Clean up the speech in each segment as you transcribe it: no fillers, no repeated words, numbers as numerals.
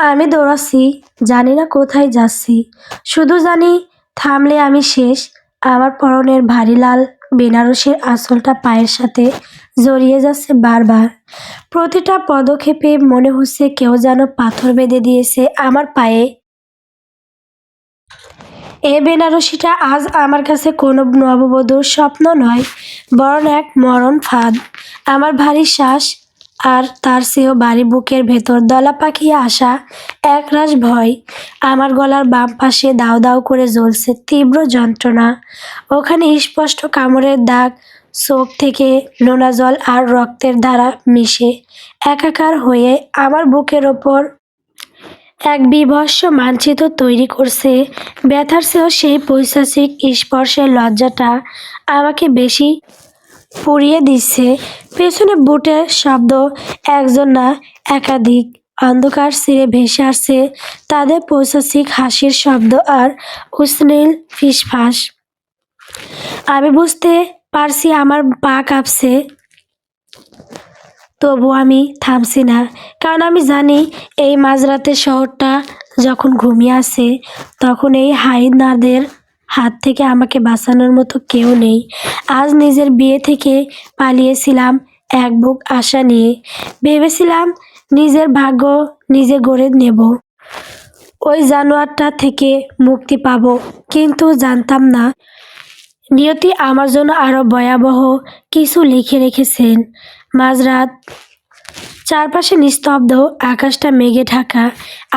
আমি দৌড়াচ্ছি, জানি না কোথায় যাচ্ছি। শুধু জানি থামলে আমি শেষ। আমার পরনের ভারী লাল বেনারসের আঁচলটা পায়ের সাথে জড়িয়ে যাচ্ছে বারবার। প্রতিটা পদক্ষেপে মনে হচ্ছে কেউ যেন পাথর বেঁধে দিয়েছে আমার পায়ে। এ বেনারসিটা আজ আমার কাছে কোনো নববধূর স্বপ্ন নয়, বরং এক মরণ ফাঁদ। আমার ভারী শ্বাস আর তার চেয়েও ভারী বুকের ভেতর দলা পাকিয়ে আসা একরাশ ভয়। আমার গলার বাম পাশে দাউ দাউ করে জ্বলছে তীব্র যন্ত্রণা। ওখানে স্পষ্ট কামড়ের দাগ, চোখ থেকে নোনা জল আর রক্তের ধারা মিশে একাকার হয়ে আমার বুকের ওপর এক বীভৎস মানচিত্র তৈরি করছে। ব্যথার চেয়েও সেই পৈশাচিক স্পর্শের লজ্জাটা আমাকে বেশি পুড়িয়ে দিচ্ছে। পেছনে বুটের শব্দ, একজন না একাধিক। অন্ধকার ছিঁড়ে ভেসে আসছে তাদের পৈশাচিক হাসির শব্দ আর অশ্লীল ফিসফাস। আমি বুঝতে পারছি আমার পা কাঁপছে, তবু আমি থামছি না, কারণ আমি জানি এই মাঝরাতের শহরটা যখন ঘুমিয়ে আছে তখন এই হাইনাদের হাত থেকে আমাকে বাঁচানোর মতো কেউ নেই। আজ নিজের বিয়ে থেকে পালিয়েছিলাম এক বুক আশা নিয়ে। ভেবেছিলাম নিজের ভাগ্য নিজে গড়ে নেব, ওই জানোয়ারটা থেকে মুক্তি পাবো, কিন্তু জানতাম না নিয়তি আমার জন্য আরো ভয়াবহ কিছু লিখে রেখেছেন। মাঝরাত, চারপাশে নিস্তব্ধ, আকাশটা মেঘে ঢাকা।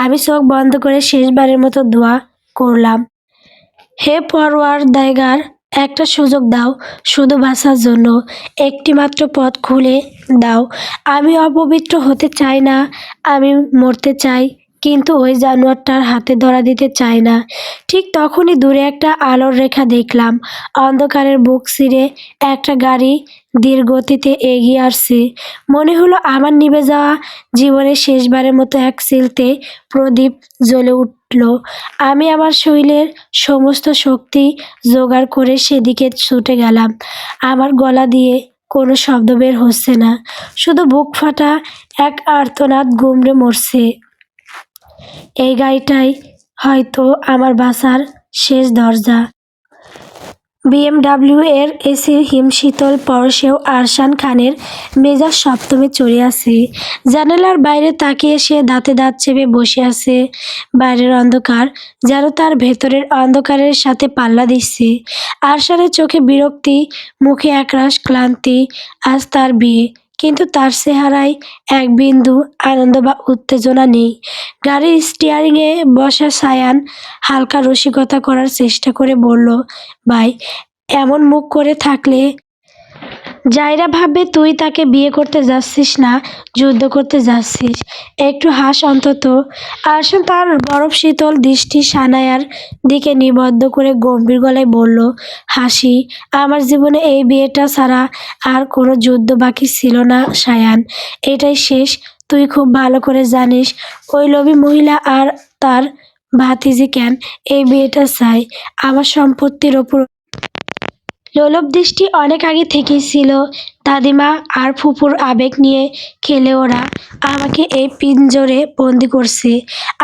আমি চোখ বন্ধ করে শেষবারের মতো দোয়া করলাম, হে পরওয়ারদিগার, একটা সুযোগ দাও, শুধু বাঁচার জন্য একটি মাত্র পথ খুলে দাও। আমি অপবিত্র হতে চাই না, আমি মরতে চাই, কিন্তু ওই জানোয়ারটার হাতে ধরা দিতে চাই না। ঠিক তখনই দূরে একটা আলোর রেখা দেখলাম। অন্ধকারের বুক চিরে একটা গাড়ি ধীর গতিতে এগিয়ে আসছে। মনে হলো আমার নিভে যাওয়া জীবনের শেষবারের মতো এক চিলতে প্রদীপ জ্বলে উঠল। আমি আমার শরীরের সমস্ত শক্তি জোগাড় করে সেদিকে ছুটে গেলাম। আমার গলা দিয়ে কোনো শব্দ বের হচ্ছে না, শুধু বুক ফাটা এক আর্তনাদ গুমড়ে মরছে। এই গাড়িটাই হয়তো আমার বাঁচার শেষ দরজা। BMW এর এসির হিমশীতল পরশেও আরশান খানের মেজাজ সপ্তমে চড়ে আছে। জানালার বাইরে তাকিয়ে সে দাঁতে দাঁত চেপে বসে আছে। বাইরের অন্ধকার যেন তার ভেতরের অন্ধকারের সাথে পাল্লা দিচ্ছে। আরশানের চোখে বিরক্তি, মুখে একরাশ ক্লান্তি। আজ তার বিয়ে, কিন্তু তার চেহারায় এক বিন্দু আনন্দ বা উত্তেজনা নেই। গাড়ির স্টিয়ারিংয়ে বসা সায়ান হালকা রসিকতা করার চেষ্টা করে বলল, ভাই, এমন মুখ করে থাকলে জায়রা ভাববে তুই তাকে বিয়ে করতে যাচ্ছিস না, যুদ্ধ করতে যাচ্ছিস। একটু হাস অন্তত। আরশান তার বরফ শীতল দৃষ্টি সানায়ার দিকে নিবদ্ধ করে গম্ভীর গলায় বলল, হাসি, আমার জীবনে এই বিয়েটা ছাড়া আর কোনো যুদ্ধ বাকি ছিল না সায়ান। এটাই শেষ। তুই খুব ভালো করে জানিস ওই লোভী মহিলা আর তার ভাতিজি কেন এই বিয়েটা চায়। আমার সম্পত্তির ওপর লোলুপ দৃষ্টি অনেক আগে থেকেই ছিল। দাদিমা আর ফুপুর আবেগ নিয়ে খেলে ওরা আমাকে এই পিঞ্জরে বন্দি করছে।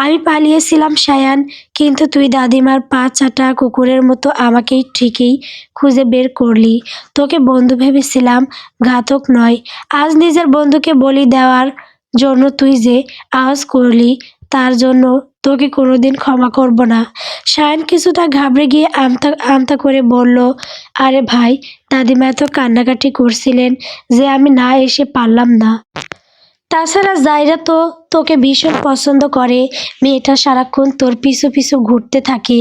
আমি পালিয়েছিলাম সায়ান, কিন্তু তুই দাদিমার পা চাটা কুকুরের মতো আমাকেই ঠিকই খুঁজে বের করলি। তোকে বন্ধু ভেবেছিলাম, ঘাতক নয়। আজ নিজের বন্ধুকে বলি দেওয়ার জন্য তুই যে আওয়াজ করলি, তার জন্য তোকে কোনোদিন ক্ষমা করব না। সায়ান কিছুটা ঘাবড়ে গিয়ে আমতা আমতা করে বলল, আরে ভাই, দাদিমা এত কান্নাকাটি করছিলেন যে আমি না এসে পারলাম না। তাছাড়া জায়রা তো তোকে ভীষণ পছন্দ করে। মেয়েটা সারাক্ষণ তোর পিছু পিছু ঘুরতে থাকে,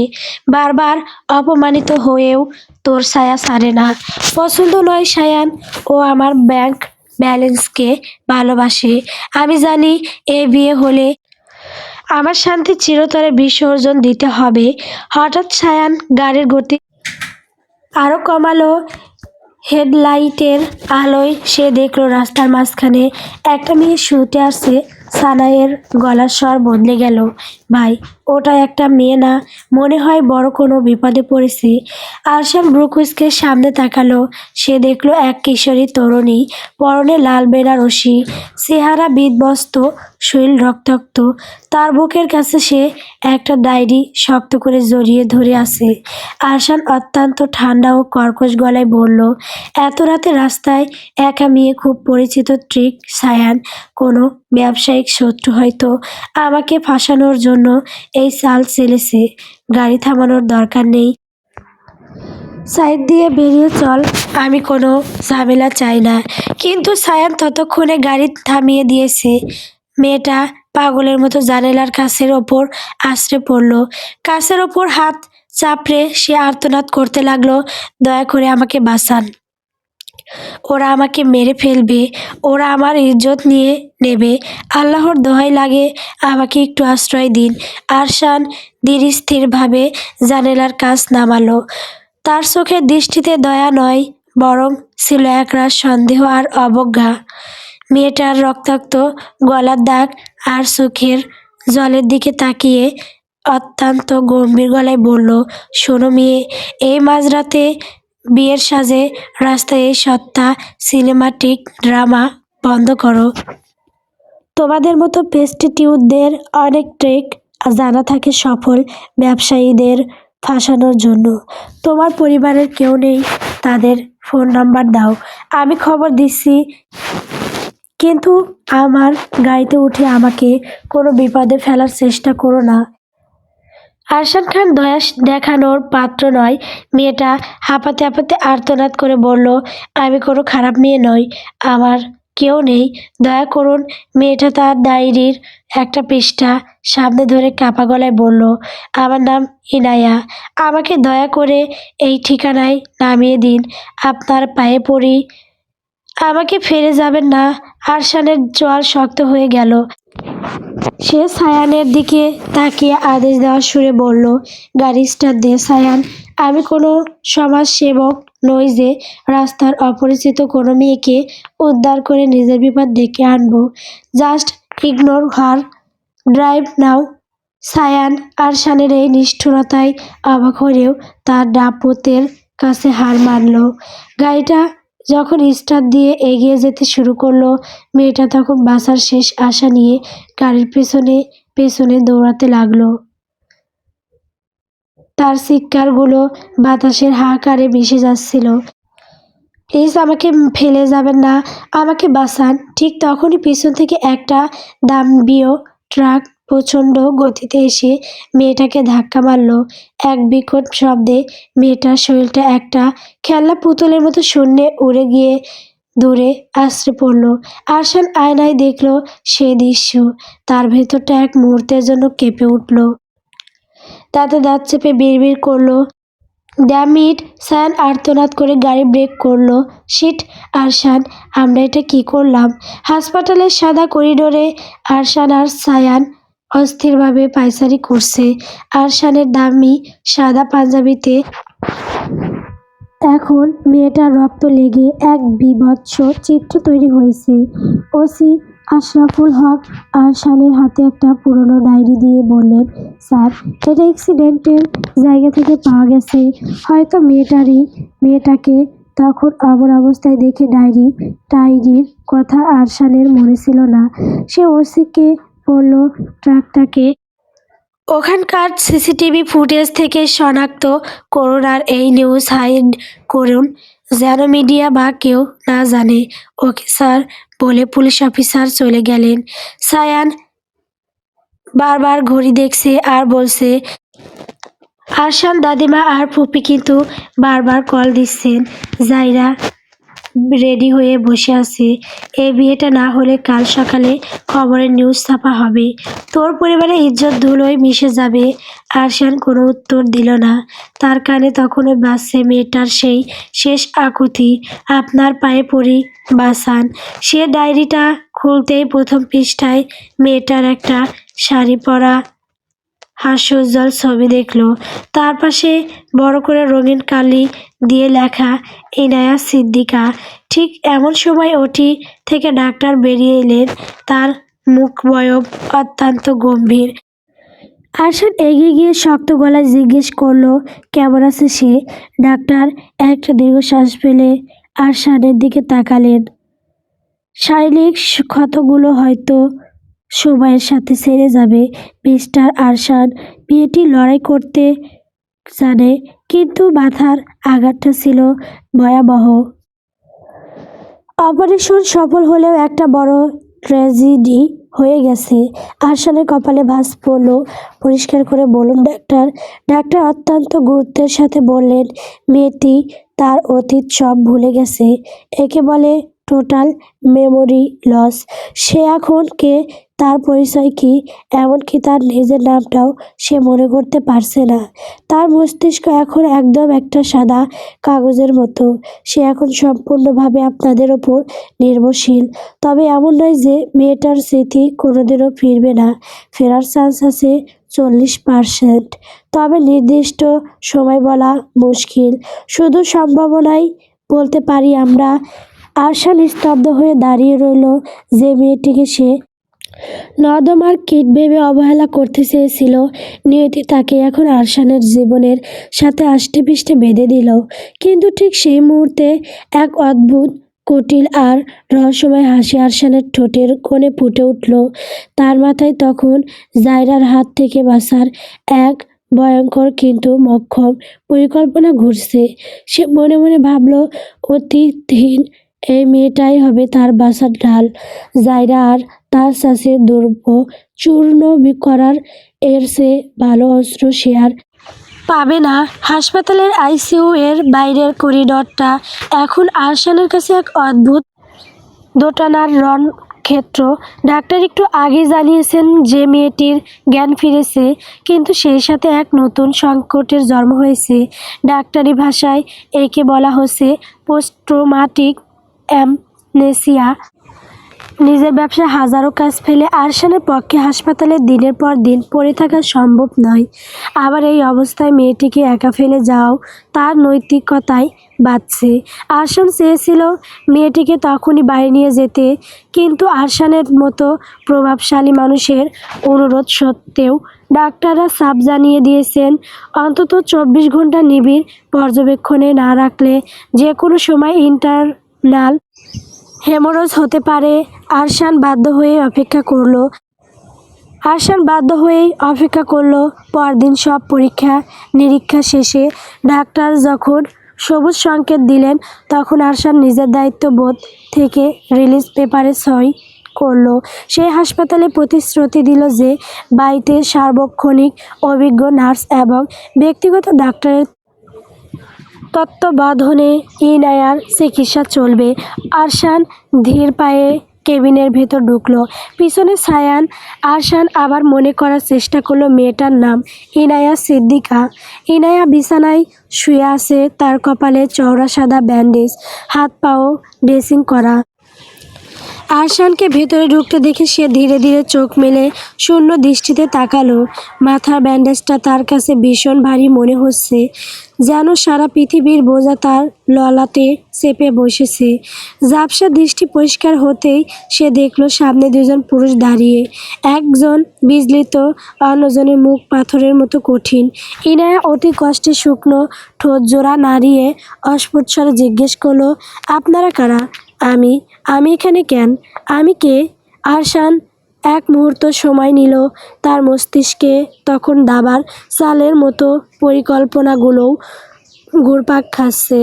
বারবার অপমানিত হয়েও তোর ছায়া ছাড়ে না। পছন্দ নয় সায়ান, ও আমার ব্যাংক ব্যালেন্সকে ভালোবাসে। আমি জানি এ বিয়ে হলে আমার শান্তি চিরতরে বিসর্জন দিতে হবে। হঠাৎ সায়ান গাড়ির গতি আরও কমালো। হেডলাইটের আলোয় সে দেখল রাস্তার মাঝখানে একটা মেয়ে ছুটে আসছে। সানাইয়ের গলার স্বর বদলে গেল, ভাই, ওটা একটা মেয়ে না, মনে হয় বড় কোনো বিপদে পড়েছে। আরশান ব্রুকুসকে সামনে তাকালো। সে দেখল এক কিশোরী তরুণী, পরনে লাল বেনারসি, চেহারা বিধ্বস্ত, শরীর রক্তাক্ত। তার বুকের কাছে সে একটা ডায়েরি শক্ত করে জড়িয়ে ধরে আছে। আরশান অত্যন্ত ঠান্ডা ও কর্কশ গলায় বলল, এত রাতে রাস্তায় একা মেয়ে, খুব পরিচিত ট্রিক সায়ান। কোনো ব্যবসায়িক শত্রু হয়তো আমাকে ফাঁসানোর জন্য এই চাল চেলেছে। গাড়ি থামানোর দরকার নেই, সাইড দিয়ে বেরিয়ে চল, আমি কোনো ঝামেলা চাই না। কিন্তু সায়ান ততক্ষণে গাড়ি থামিয়ে দিয়েছে। মেয়েটা পাগলের মতো জানালার কাছের ওপর আছড়ে পড়ল। কাছের ওপর হাত চাপড়ে সে আর্তনাদ করতে লাগলো, দয়া করে আমাকে বাঁচান, ওরা আমাকে মেরে ফেলবে, ওরা আমার ইজ্জত নিয়ে নেবে, আল্লাহর দোহাই লাগে আমাকে একটু আশ্রয় দিন। আরশান ধীরস্থিরভাবে জানালার কাছ নামালো। তার চোখের দৃষ্টিতে দয়া নয়, বরং ছিল একরাশ সন্দেহ আর অবজ্ঞা। মেয়েটার রক্তাক্ত গলার দাগ আর চোখের জলের দিকে তাকিয়ে অত্যন্ত গম্ভীর গলায় বলল, শোনো মেয়ে, এই মাঝরাতে বিয়ের সাজে রাস্তায় এই সত্তা সিনেমাটিক ড্রামা বন্ধ করো। তোমাদের মতো পেস্টিটিউডদের অনেক ট্রিক জানা থাকে সফল ব্যবসায়ীদের ফাঁসানোর জন্য। তোমার পরিবারের কেউ নেই, তাদের ফোন নাম্বার দাও, আমি খবর দিচ্ছি। কিন্তু আমার গাড়িতে উঠে আমাকে কোনো বিপদে ফেলার চেষ্টা করো না। আরশান খান দয়া দেখানোর পাত্র নয়। মেয়েটা হাঁপাতে হাঁপাতে আর্তনাদ করে বলল, আমি কোনো খারাপ মেয়ে নই, আমার কেউ নেই, দয়া করুন। মেয়েটা তার ডায়েরির একটা পৃষ্ঠা সামনে ধরে কাঁপা গলায় বলল, আমার নাম ইনায়া, আমাকে দয়া করে এই ঠিকানায় নামিয়ে দিন, আপনার পায়ে পড়ি, আমাকে ফেলে যাবেন না। আরশানের জল শক্ত হয়ে গেল। সে সায়ানের দিকে তাকিয়ে আদেশ দেওয়ার সুরে বলল, গাড়ি স্টার্ট দে সায়ান। আমি কোনো সমাজসেবক নই যে রাস্তার অপরিচিত কোনো মেয়েকে উদ্ধার করে নিজের বিপদ ডেকে আনবো। জাস্ট ইগনোর হার, ড্রাইভ নাও। সায়ান আরশানের এই নিষ্ঠুরতায় অবাক হলেও তার দাপটের কাছে হার মানল। গাড়িটা যখন স্টার্ট দিয়ে এগিয়ে যেতে শুরু করলো, মেয়েটা তখন বাঁচার শেষ আশা নিয়ে গাড়ির পেছনে পেছনে দৌড়াতে লাগলো। তার চিৎকারগুলো বাতাসের হাহাকারে মিশে যাচ্ছিল, প্লিজ আমাকে ফেলে যাবেন না, আমাকে বাঁচান। ঠিক তখনই পিছন থেকে একটা দাম্ভিক ট্রাক প্রচণ্ড গতিতে এসে মেয়েটাকে ধাক্কা মারল। এক বিকট শব্দে মেয়েটার শরীরটা একটা খেলনা পুতুলের মতো শূন্যে উড়ে গিয়ে দূরে আছড়ে পড়ল। আরশান আয়নায় দেখল সেই দৃশ্য। তার ভেতরটা এক মুহূর্তের জন্য কেঁপে উঠল। তাতে দাঁত চেপে বিড়বিড় করল, ড্যাম ইট। সায়ান আর্তনাদ করে গাড়ি ব্রেক করলো। শিট আরশান, আমরা এটা কি করলাম? হাসপাতালের সাদা করিডোরে আরশান আর সায়ান অস্থিরভাবে পায়চারি করছে। আরশানের দামি সাদা পাঞ্জাবিতে এখন মেয়েটার রক্ত লেগে এক বীভৎস চিত্র তৈরি হয়েছে। ওসি আশরাফুল হক আরশানের হাতে একটা পুরনো ডায়েরি দিয়ে বললেন, স্যার, এটা অ্যাক্সিডেন্টের জায়গা থেকে পাওয়া গেছে। হয়তো মেয়েটাকে তখন অমর অবস্থায় দেখে ডায়েরির কথা আরশানের মনে ছিল না। সে ওসিকে বলল, ট্রাকটাকে ওখানকার সিসিটিভি ফুটেজ থেকে শনাক্ত করুন আর এই নিউজ হাইড করুন, যেন মিডিয়া বা কেউ না জানে। ওকে স্যার, বলে পুলিশ অফিসার চলে গেলেন। সায়ান বারবার ঘড়ি দেখছে আর বলছে, আরশান দাদিমা আর ফুপি কিন্তু বারবার কল দিচ্ছেন। জাইরা রেডি হয়ে বসে আছে। এই বিয়েটা না হলে কাল সকালে খবরের নিউজ ছাপা হবে, তোর পরিবারের ইজ্জত ধুলোয় মিশে যাবে। আরশান কোনো উত্তর দিল না। তার কানে তখনও বাজছে মেয়েটার সেই শেষ আকুতি, আপনার পায়ে পড়ি, বাঁচান। সে ডায়েরিটা খুলতেই প্রথম পৃষ্ঠায় মেয়েটার একটা শাড়ি পরা হাস্যোজ্জ্বল ছবি দেখল। তার পাশে বড় করে রঙিন কালি দিয়ে লেখা, ইনায়া সিদ্দিকা। ঠিক এমন সময় ওটি থেকে ডাক্তার বেরিয়ে এলেন। তার মুখবয়ব অত্যন্ত গম্ভীর। আরশান এগিয়ে গিয়ে শক্ত গলায় জিজ্ঞেস করলো, কেমন আছে সে? ডাক্তার একটা দীর্ঘশ্বাস ফেলে আরশানের দিকে তাকালেন। শারীরিক ক্ষতগুলো হয়তো সময়ের সাথে ছেড়ে যাবে। মিস্টার আরশান মেয়েটি লড়াই করতে জানে, কিন্তু মাথার আঘাতটা ছিল ভয়াবহ। অপারেশন সফল হলেও একটা বড় ট্র্যাজেডি হয়ে গেছে। আরশানের কপালে ভাঁজ পড়ল। পরিষ্কার করে বলুন ডাক্তার। ডাক্তার অত্যন্ত গুরুত্বের সাথে বললেন, মেয়েটি তার অতীত সব ভুলে গেছে। একে বলে টোটাল মেমোরি লস। সে এখন কে, তার পরিচয় কি, এমনকি তার নিজের নামটাও সে মনে করতে পারছে না। তার মস্তিষ্ক এখন একদম একটা সাদা কাগজের মতো। সে এখন সম্পূর্ণভাবে আপনাদের ওপর নির্ভরশীল। তবে এমন নয় যে মেয়েটার স্মৃতি কোনোদিনও ফিরবে না। ফেরার চান্স আছে 40%। তবে নির্দিষ্ট সময় বলা মুশকিল। শুধু সম্ভাবনাই বলতে পারি আমরা। আরশান স্তব্ধ হয়ে দাঁড়িয়ে রইল। যে মেয়েটিকে সে নর্দমার কীট ভেবে অবহেলা করতে চেয়েছিল, নিয়তি তাকে এখন আরশানের জীবনের সাথে আষ্টেপৃষ্ঠে বেঁধে দিল। কিন্তু ঠিক সেই মুহূর্তে এক অদ্ভুত, কুটিল আর রহস্যময় হাসি আরশানের ঠোঁটের কোণে ফুটে উঠল। তার মাথায় তখন জায়রার হাত থেকে বাঁচার এক ভয়ঙ্কর কিন্তু মোক্ষম পরিকল্পনা ঘুরছে। সে মনে মনে ভাবল, অতীতহীন এই মেয়েটাই হবে তার বাঁচার ঢাল। জায়রা আর তার চাষের দুর্ভ চূর্ণ করার এর চেয়ে ভালো অস্ত্র সে আর পাবে না। হাসপাতালের আইসিইউ এর বাইরের করিডরটা এখন আরশানের কাছে এক অদ্ভুত দোটানার রণক্ষেত্র। ডাক্তার একটু আগেই জানিয়েছেন যে মেয়েটির জ্ঞান ফিরেছে, কিন্তু সেই সাথে এক নতুন সংকটের জন্ম হয়েছে। ডাক্তারি ভাষায় একে বলা হচ্ছে পোস্ট ট্রমাটিক অ্যামনেসিয়া। নিজের ব্যবসায় হাজারো কাজ ফেলে আরশানের পক্ষে হাসপাতালে দিনের পর দিন পড়ে থাকা সম্ভব নয়। আবার এই অবস্থায় মেয়েটিকে একা ফেলে যাওয়াও তার নৈতিকতায় বাধছে। আরশান চেয়েছিল মেয়েটিকে তখনই বাড়ি নিয়ে যেতে, কিন্তু আরশানের মতো প্রভাবশালী মানুষের অনুরোধ সত্ত্বেও ডাক্তাররা সাফ জানিয়ে দিয়েছেন, অন্তত 24 ঘন্টা নিবিড় পর্যবেক্ষণে না রাখলে যে কোনো সময় ইন্টারনাল হেমোরয়েজ হতে পারে। আরশান বাধ্য হয়ে অপেক্ষা করলো। পরদিন সব পরীক্ষা নিরীক্ষা শেষে ডাক্তার যখন সবুজ সংকেত দিলেন, তখন আরশান নিজের দায়িত্ববোধ থেকে রিলিজ পেপারে সই করলো। সে হাসপাতালে প্রতিশ্রুতি দিল যে বাড়িতে সার্বক্ষণিক অভিজ্ঞ নার্স এবং ব্যক্তিগত ডাক্তারের তত্ত্বাবধানে ইনায়ার চিকিৎসা চলবে। আরশান ধীর পায়ে কেবিনের ভেতর ঢুকলো। পিছনে সায়ান। আরশান আবার মনে করার চেষ্টা করলো মেয়েটার নাম ইনায়া সিদ্দিকা। ইনায়া বিছানায় শুয়ে আছে, তার কপালে চওড়া সাদা ব্যান্ডেজ, হাত পাও ড্রেসিং করা। আরশানকে ভেতরে ঢুকতে দেখে সে ধীরে ধীরে চোখ মেলে শূন্য দৃষ্টিতে তাকালো। মাথার ব্যান্ডেজটা তার কাছে ভীষণ ভারী মনে হচ্ছে, যেন সারা পৃথিবীর বোঝা তার ললাটে চেপে বসেছে। ঝাপসা দৃষ্টি পরিষ্কার হতেই সে দেখল সামনে দুজন পুরুষ দাঁড়িয়ে, একজন বিচলিত, অন্যজনের মুখ পাথরের মতো কঠিন। ইনায়া অতি কষ্টে শুকনো ঠোঁট জোড়া নাড়িয়ে অস্ফুট স্বরে জিজ্ঞেস করলো, আপনারা কারা? আমি এখানে কেন? আমি কে? আরশান এক মুহূর্ত সময় নিল। তার মস্তিষ্কে তখন দাবার চালের মতো পরিকল্পনাগুলোও ঘুরপাক খাচ্ছে।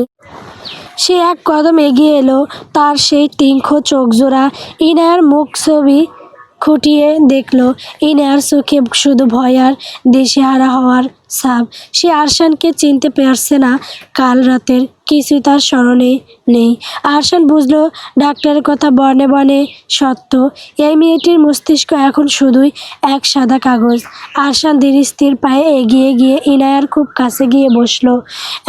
সে এক কদম এগিয়ে এলো। তার সেই তীক্ষ্ণ চোখজোড়া ইনায়ার মুখ ছবি খুঁটিয়ে দেখল। ইনায়ার চোখে শুধু ভয় আর দিশেহারা হওয়ার ছাপ। সে আরশানকে চিনতে পারছে না। কাল রাতের কিছুই তার স্মরণে নেই। আরশান বুঝল ডাক্তারের কথা বর্ণে বর্ণে সত্য। এই মেয়েটির মস্তিষ্ক এখন শুধুই এক সাদা কাগজ। আরশান ধীর স্থির পায়ে এগিয়ে গিয়ে ইনায়ার খুব কাছে গিয়ে বসল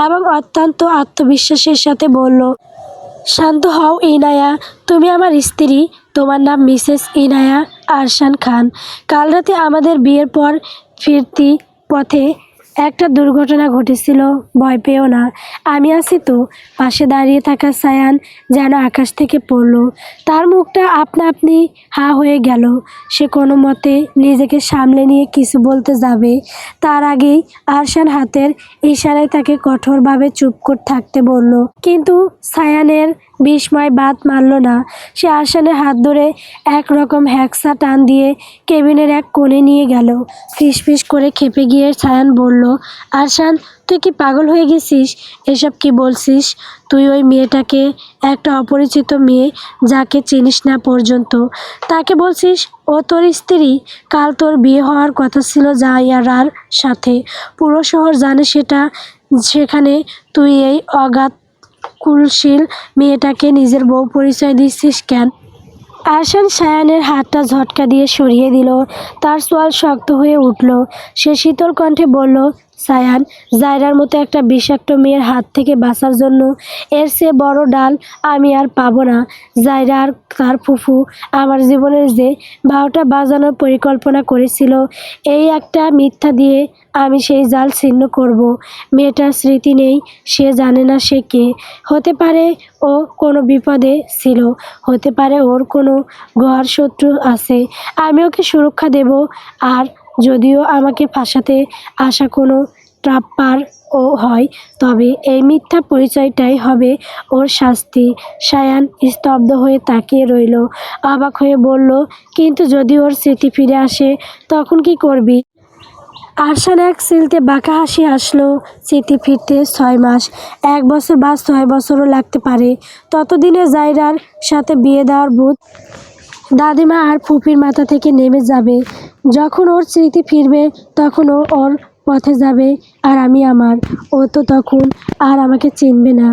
এবং অত্যন্ত আত্মবিশ্বাসের সাথে বলল, শান্ত হও ইনায়া, তুমি আমার স্ত্রী। তোমার নাম মিসেস ইনায়া আরশান খান। কাল রাতে আমাদের বিয়ের পর ফিরতি পথে একটা দুর্ঘটনা ঘটেছিল, ভয় পেও না, আমি আছি তো। পাশে দাঁড়িয়ে থাকা সায়ান যেন আকাশ থেকে পড়লো। তার মুখটা আপনা আপনি হা হয়ে গেল। সে কোনো মতে নিজেকে সামলে নিয়ে কিছু বলতে যাবে, তার আগেই আরশান হাতের ইশারায় তাকে কঠোরভাবে চুপ করে থাকতে বলল। কিন্তু সায়ানের বিস্ময় বাদ মানল না। সে আরশানের হাত ধরে একরকম হ্যাকসা টান দিয়ে কেবিনের এক কোণে নিয়ে গেল। ফিসফিস করে খেপে গিয়ে সায়ান বলল, আরশান, তুই কি পাগল হয়ে গেছিস? এসব কি বলছিস? তুই ওই মেয়েটাকে, একটা অপরিচিত মেয়ে যাকে চিনিস না পর্যন্ত, তাকে বলছিস ও তোর স্ত্রী? কাল তোর বিয়ে হওয়ার কথা ছিল জায়ারার সাথে। পুরো শহর জানে সেটা। সেখানে তুই এই অগাধ কুলশীল মেয়েটাকে নিজের বউ পরিচয় দিচ্ছিস কেন? আরশান সায়ানের হাতটা ঝটকা দিয়ে সরিয়ে দিল। তার চোয়াল শক্ত হয়ে উঠল। সে শীতল কণ্ঠে বলল, সায়ান, জায়রার মতো একটা বিষাক্ত মেয়ের হাত থেকে বাঁচার জন্য এর চেয়ে বড় ডাল আমি আর পাবো না। জায়রা আর তার ফুফু আমার জীবনের যে 12টা বাজানোর পরিকল্পনা করেছিল, এই একটা মিথ্যা দিয়ে আমি সেই জাল ছিন্ন করব। মেয়েটার স্মৃতি নেই, সে জানে না সে কে। হতে পারে ও কোনো বিপদে ছিল, হতে পারে ওর কোনো ঘর শত্রু আছে। আমি ওকে সুরক্ষা দেব। আর যদিও আমাকে ফাঁসাতে আসা কোনো ট্রাপ্পার ও হয়, তবে এই মিথ্যা পরিচয়টাই হবে ওর শাস্তি। সায়ান স্তব্ধ হয়ে তাকিয়ে রইল, অবাক হয়ে বলল, কিন্তু যদি ওর স্মৃতি ফিরে আসে তখন কি করবি? আরশান এক সিলতে বাঁকা হাসি আসলো। স্মৃতি ফিরতে 6 মাস, 1 বছর বা 6 বছরও লাগতে পারে। ততদিনে জায়রার সাথে বিয়ে দেওয়ার ভূত দাদিমা আর ফুপির মাথা থেকে নেমে যাবে। যখন ওর স্মৃতি ফিরবে তখন ও ওর পথে যাবে আর আমি আমার। ও তো তখন আর আমাকে চিনবে না।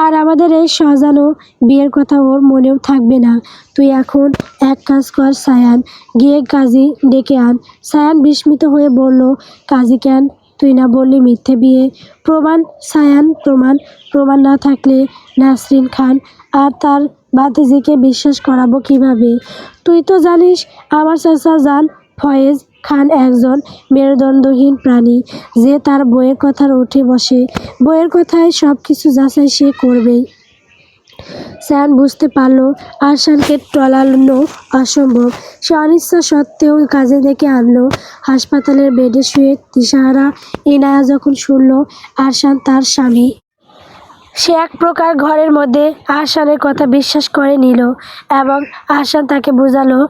আর আমাদের এই সাজানো বিয়ের কথা ওর মনেও থাকবে না। তুই এখন এক কাজ কর সায়ান, গিয়ে কাজী ডেকে আন। সায়ান বিস্মিত হয়ে বলল, কাজী কেন? তুই না বললি মিথ্যে বিয়ে? প্রমাণ সায়ান, প্রমাণ। প্রমাণ না থাকলে নাসরিন খান আর তার ভাতিজিকে বিশ্বাস করাবো কিভাবে? তুই তো জানিস আমার চাচা জান ফয়েজ খান একজন মেরুদণ্ডহীন প্রাণী, যে তার বইয়ের কথার উঠে বসে। বইয়ের কথায় সব কিছু যাচাই সে করবেই। সায়ান বুঝতে পারল আরশানকে টলানো অসম্ভব। সে অনিচ্ছা সত্ত্বেও কাজে ডেকে আনলো। হাসপাতালের বেডে শুয়ে দিশাহারা ইনায়া যখন শুনল আরশান তার স্বামী, সে এক প্রকার ঘরের মধ্যে আহসানের কথা বিশ্বাস করে নিল এবং আহসান তাকে বোঝালো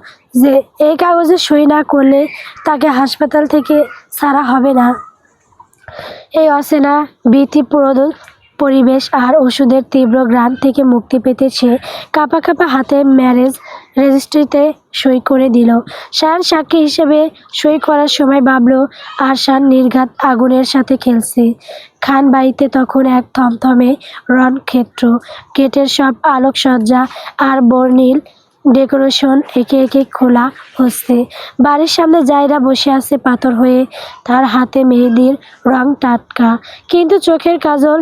যে এই কাগজে সই না করলে তাকে হাসপাতাল থেকে ছাড়া হবে না। এই অচেনা ভীতিপ্রদ পরিবেশ আর ওষুধের তীব্র ঘ্রাণ থেকে মুক্তি পেতে সে কাঁপা কাঁপা হাতে ম্যারেজ রেজিস্ট্রিতে সই করে দিল। সায়ান সাক্ষী হিসেবে সই করার সময় ভাবল আরশান নির্ঘাত আগুনের সাথে খেলছে। খান বাড়িতে তখন এক থমথমে রণক্ষেত্র। গেটের সব আলোকসজ্জা আর বর্ণিল ডেকোরেশন একে একে খোলা হচ্ছে। বাড়ির সামনে জায়রা বসে আছে পাথর হয়ে, তার হাতে মেহেদির রং টাটকা, কিন্তু চোখের কাজল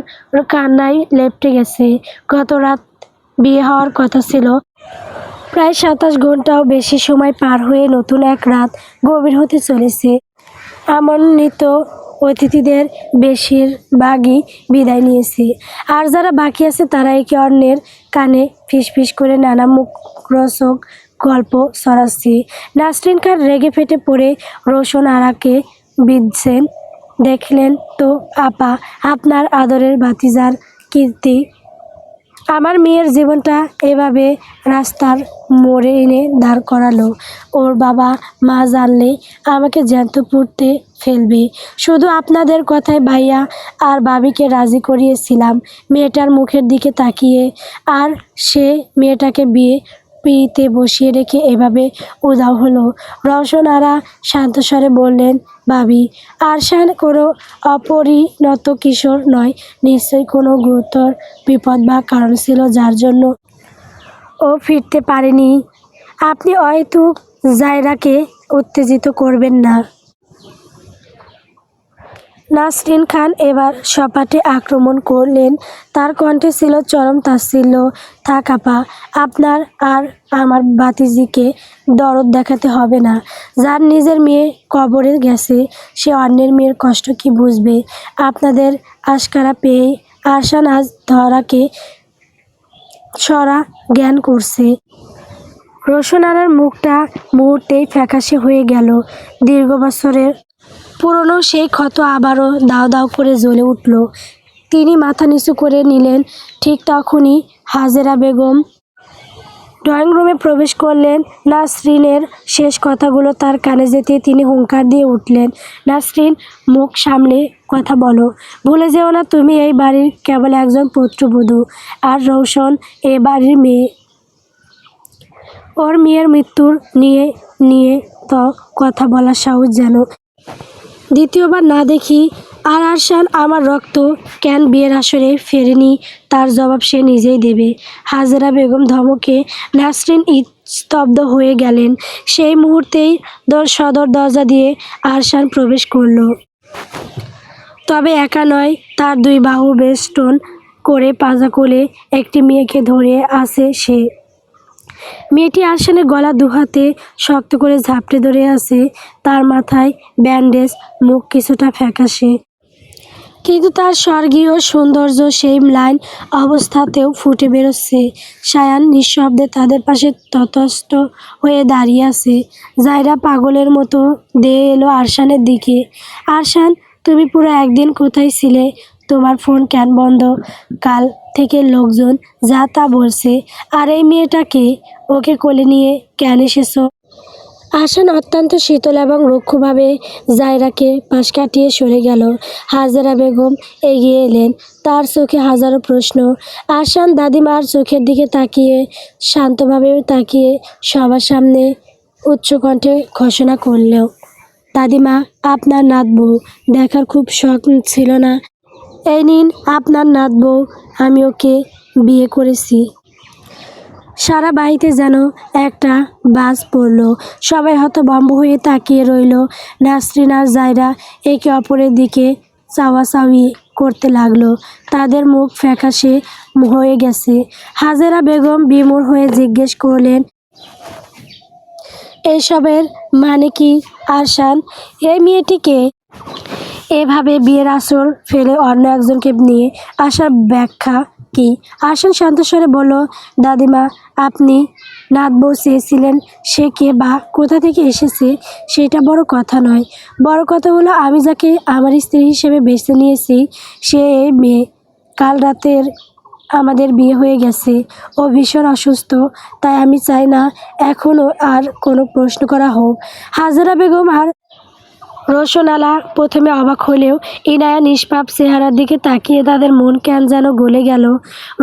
কান্নায় লেপ্টে গেছে। গত রাত বিয়ে হওয়ার কথা ছিল। প্রায় 27 ঘন্টাও বেশি সময় পার হয়ে নতুন এক রাত গভীর হতে চলেছে। আমন্ত্রিত অতিথিদের বেশিরভাগই বিদায় নিয়েছে, আর যারা বাকি আছে তারা একে অন্যের কানে ফিসফিস করে নানা মুখরোচক গল্প ছড়াচ্ছে। নাসরিন খান রেগে ফেটে পড়ে রোশন আরাকে বিঁধছেন। দেখলেন তো আপা, আপনার আদরের ভাতিজার কীর্তি আমার মেয়ের জীবনটা এভাবে রাস্তার মোড়ে এনে দাঁড় করালো। ওর বাবা মা জানলে আমাকে জ্যান্ত পুড়তে ফেলবে। শুধু আপনাদের কথায় ভাইয়া আর ভাবিকে রাজি করিয়েছিলাম মেয়েটার মুখের দিকে তাকিয়ে, আর সে মেয়েটাকে পিড়িতে বসিয়ে রেখে এভাবে উধাও হলো। রওশন আরা শান্তস্বরে বললেন, ভাবি, আরশান কোনো অপরিণত কিশোর নয়, নিশ্চয়ই কোনো গুরুতর বিপদ বা কারণ ছিল যার জন্য ও ফিরতে পারেনি। আপনি অহেতুক জায়রাকে উত্তেজিত করবেন না। নাসরিন খান এবার সপাটে আক্রমণ করলেন। তার কণ্ঠে ছিল চরম তাচ্ছিল্য। থাক আপা, আপনার আর আমার ভাতিজিকে দরদ দেখাতে হবে না। যার নিজের মেয়ে কবরে গেছে সে অন্যের মেয়ের কষ্ট কি বুঝবে? আপনাদের আশকারা পেয়েই আরশান আজ ধরাকে সরা জ্ঞান করছে। রোশন আরার মুখটা মুহূর্তেই ফ্যাকাশে হয়ে গেল। দীর্ঘ বছরের পুরনো সেই ক্ষত আবারও দাউ দাউ করে জ্বলে উঠল। তিনি মাথা নিচু করে নিলেন। ঠিক তখনই হাজেরা বেগম ড্রয়িং রুমে প্রবেশ করলেন। নাসরিনের শেষ কথাগুলো তার কানে যেতে তিনি হুঙ্কার দিয়ে উঠলেন, নাসরিন, মুখ সামলে কথা বলো। ভুলে যেও না তুমি এই বাড়ির কেবল একজন পুত্রবধূ, আর রৌশন এ বাড়ির মেয়ে। ওর মেয়ের মৃত্যুর নিয়ে নিয়ে তো কথা বলার সাহস যেন দ্বিতীয়বার না দেখি। আর আরশান আমার রক্ত কেন বিয়ের আসরে ফেরেনি তার জবাব সে নিজেই দেবে। হাজেরা বেগম ধমকে নাসরিন স্তব্ধ হয়ে গেলেন। সেই মুহূর্তেই সদর দরজা দিয়ে আরশান প্রবেশ করলো। তবে একা নয়, তার দুই বাহু বেষ্টন করে পাজা কোলে একটি মেয়েকে ধরে আছে সে। মেয়েটি আরশানের গলা দুহাতে শক্ত করে ঝাপটে ধরে আছে। তার মাথায় ব্যান্ডেজ, মুখ কিছুটা ফ্যাকাশে, কিন্তু তার স্বর্গীয় সৌন্দর্য সেই ম্লান অবস্থাতেও ফুটে বেরোচ্ছে। সায়ান নিঃশব্দে তাদের পাশে তটস্থ হয়ে দাঁড়িয়ে আছে। জায়রা পাগলের মতো দেয়ে এলো আরশানের দিকে। আরশান, তুমি পুরো একদিন কোথায় ছিলে? তোমার ফোন কেন বন্ধ? কাল থেকে লোকজন যা তা বলছে। আর এই মেয়েটাকে, ওকে কোলে নিয়ে কেন এসেছো? আরশান অত্যন্ত শীতল এবং রুক্ষভাবে জায়রাকে পাশ কাটিয়ে সরে গেল। হাজেরা বেগম এগিয়ে এলেন, তার চোখে হাজারো প্রশ্ন। আরশান দাদিমার চোখের দিকে তাকিয়ে শান্তভাবে তাকিয়ে সবার সামনে উচ্চকণ্ঠে ঘোষণা করলেও, দাদিমা, আপনার নাতবউ দেখার খুব শখ ছিল না? এই নিন আপনার নাতবউ, আমি ওকে বিয়ে করেছি। সারা বাড়িতে যেন একটা বাজ পড়ল। সবাই হতভম্ব হয়ে তাকিয়ে রইল। নাসরিন আর জায়রা একে অপরের দিকে চাওয়াচাওয়ি করতে লাগলো। তাদের মুখ ফ্যাকাশে হয়ে গেছে। হাজেরা বেগম বিমূঢ় হয়ে জিজ্ঞেস করলেন, এসবের মানে কি আরশান? এই মেয়েটিকে এভাবে বিয়ের আসর ফেলে অন্য একজনকে নিয়ে আসার ব্যাখ্যা কি? আরশান শান্ত স্বরে বলল, দাদিমা, আপনি নাতবউ চেয়েছিলেন, সে কে বা কোথা থেকে এসেছে সেটা বড় কথা নয়। বড় কথা হলো আমি যাকে আমার স্ত্রী হিসেবে বেছে নিয়েছি সে এই মেয়ে। কাল রাতের আমাদের বিয়ে হয়ে গেছে। ও ভীষণ অসুস্থ, তাই আমি চাই না এখনও আর কোনো প্রশ্ন করা হোক। হাজেরা বেগম আর রোশন আলা প্রথমে অবাক হলেও ইনায়া নিষ্পাপ চেহারার দিকে তাকিয়ে তাদের মন কেন যেন গলে গেল।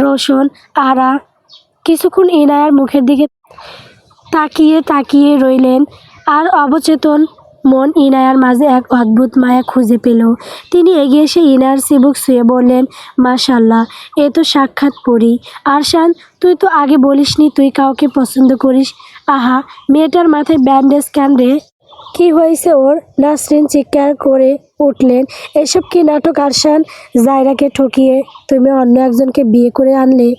রোশন আরা কিছুক্ষণ ইনায়ার মুখের দিকে তাকিয়ে তাকিয়ে রইলেন, আর অবচেতন মন ইনায়ার মাঝে এক অদ্ভুত মায়া খুঁজে পেল। তিনি এগিয়ে এসে ইনায়ার চিবুক ছুঁয়ে বললেন, মাশাআল্লাহ, এ তো সাক্ষাৎ পরী। আরশান, তুই তো আগে বলিসনি তুই কাউকে পছন্দ করিস। আহা, মেয়েটার মাথায় ব্যান্ডেজ কেন রে? কি হয়েছে ওর? নাসরিন চিৎকার করে উঠলেন, এসব কি নাটক আরশান? জায়রাকে ঠকিয়ে তুমি অন্য একজনকে বিয়ে করে আনলে।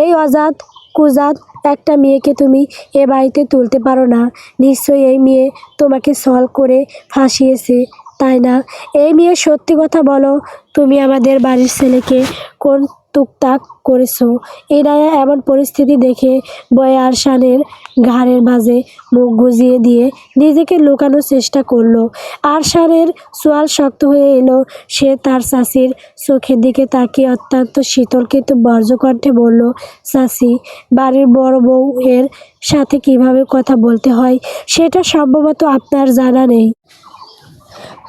এই অজাত কুজাত একটা মেয়েকে তুমি এ বাড়িতে তুলতে পারো না। নিশ্চয়ই এই মেয়ে তোমাকে ছল করে ফাঁসিয়েছে, তাই না? এই মেয়ে, সত্যি কথা বলো, তুমি আমাদের বাড়ির ছেলেকে কোন তুকতাক করেছো? ইনায়া এমন পরিস্থিতি দেখে বয়ে আরশানের ঘাড়ের মাঝে মুখ গুজিয়ে দিয়ে নিজেকে লুকানোর চেষ্টা করলো। আরশানের চোয়াল শক্ত হয়ে এলো। সে তার চাচির চোখের দিকে তাকিয়ে অত্যন্ত শীতল কিন্তু বর্জ্য কণ্ঠে বলল, চাচি, বাড়ির বড় বউ এর সাথে কিভাবে কথা বলতে হয় সেটা সম্ভবত আপনার জানা নেই।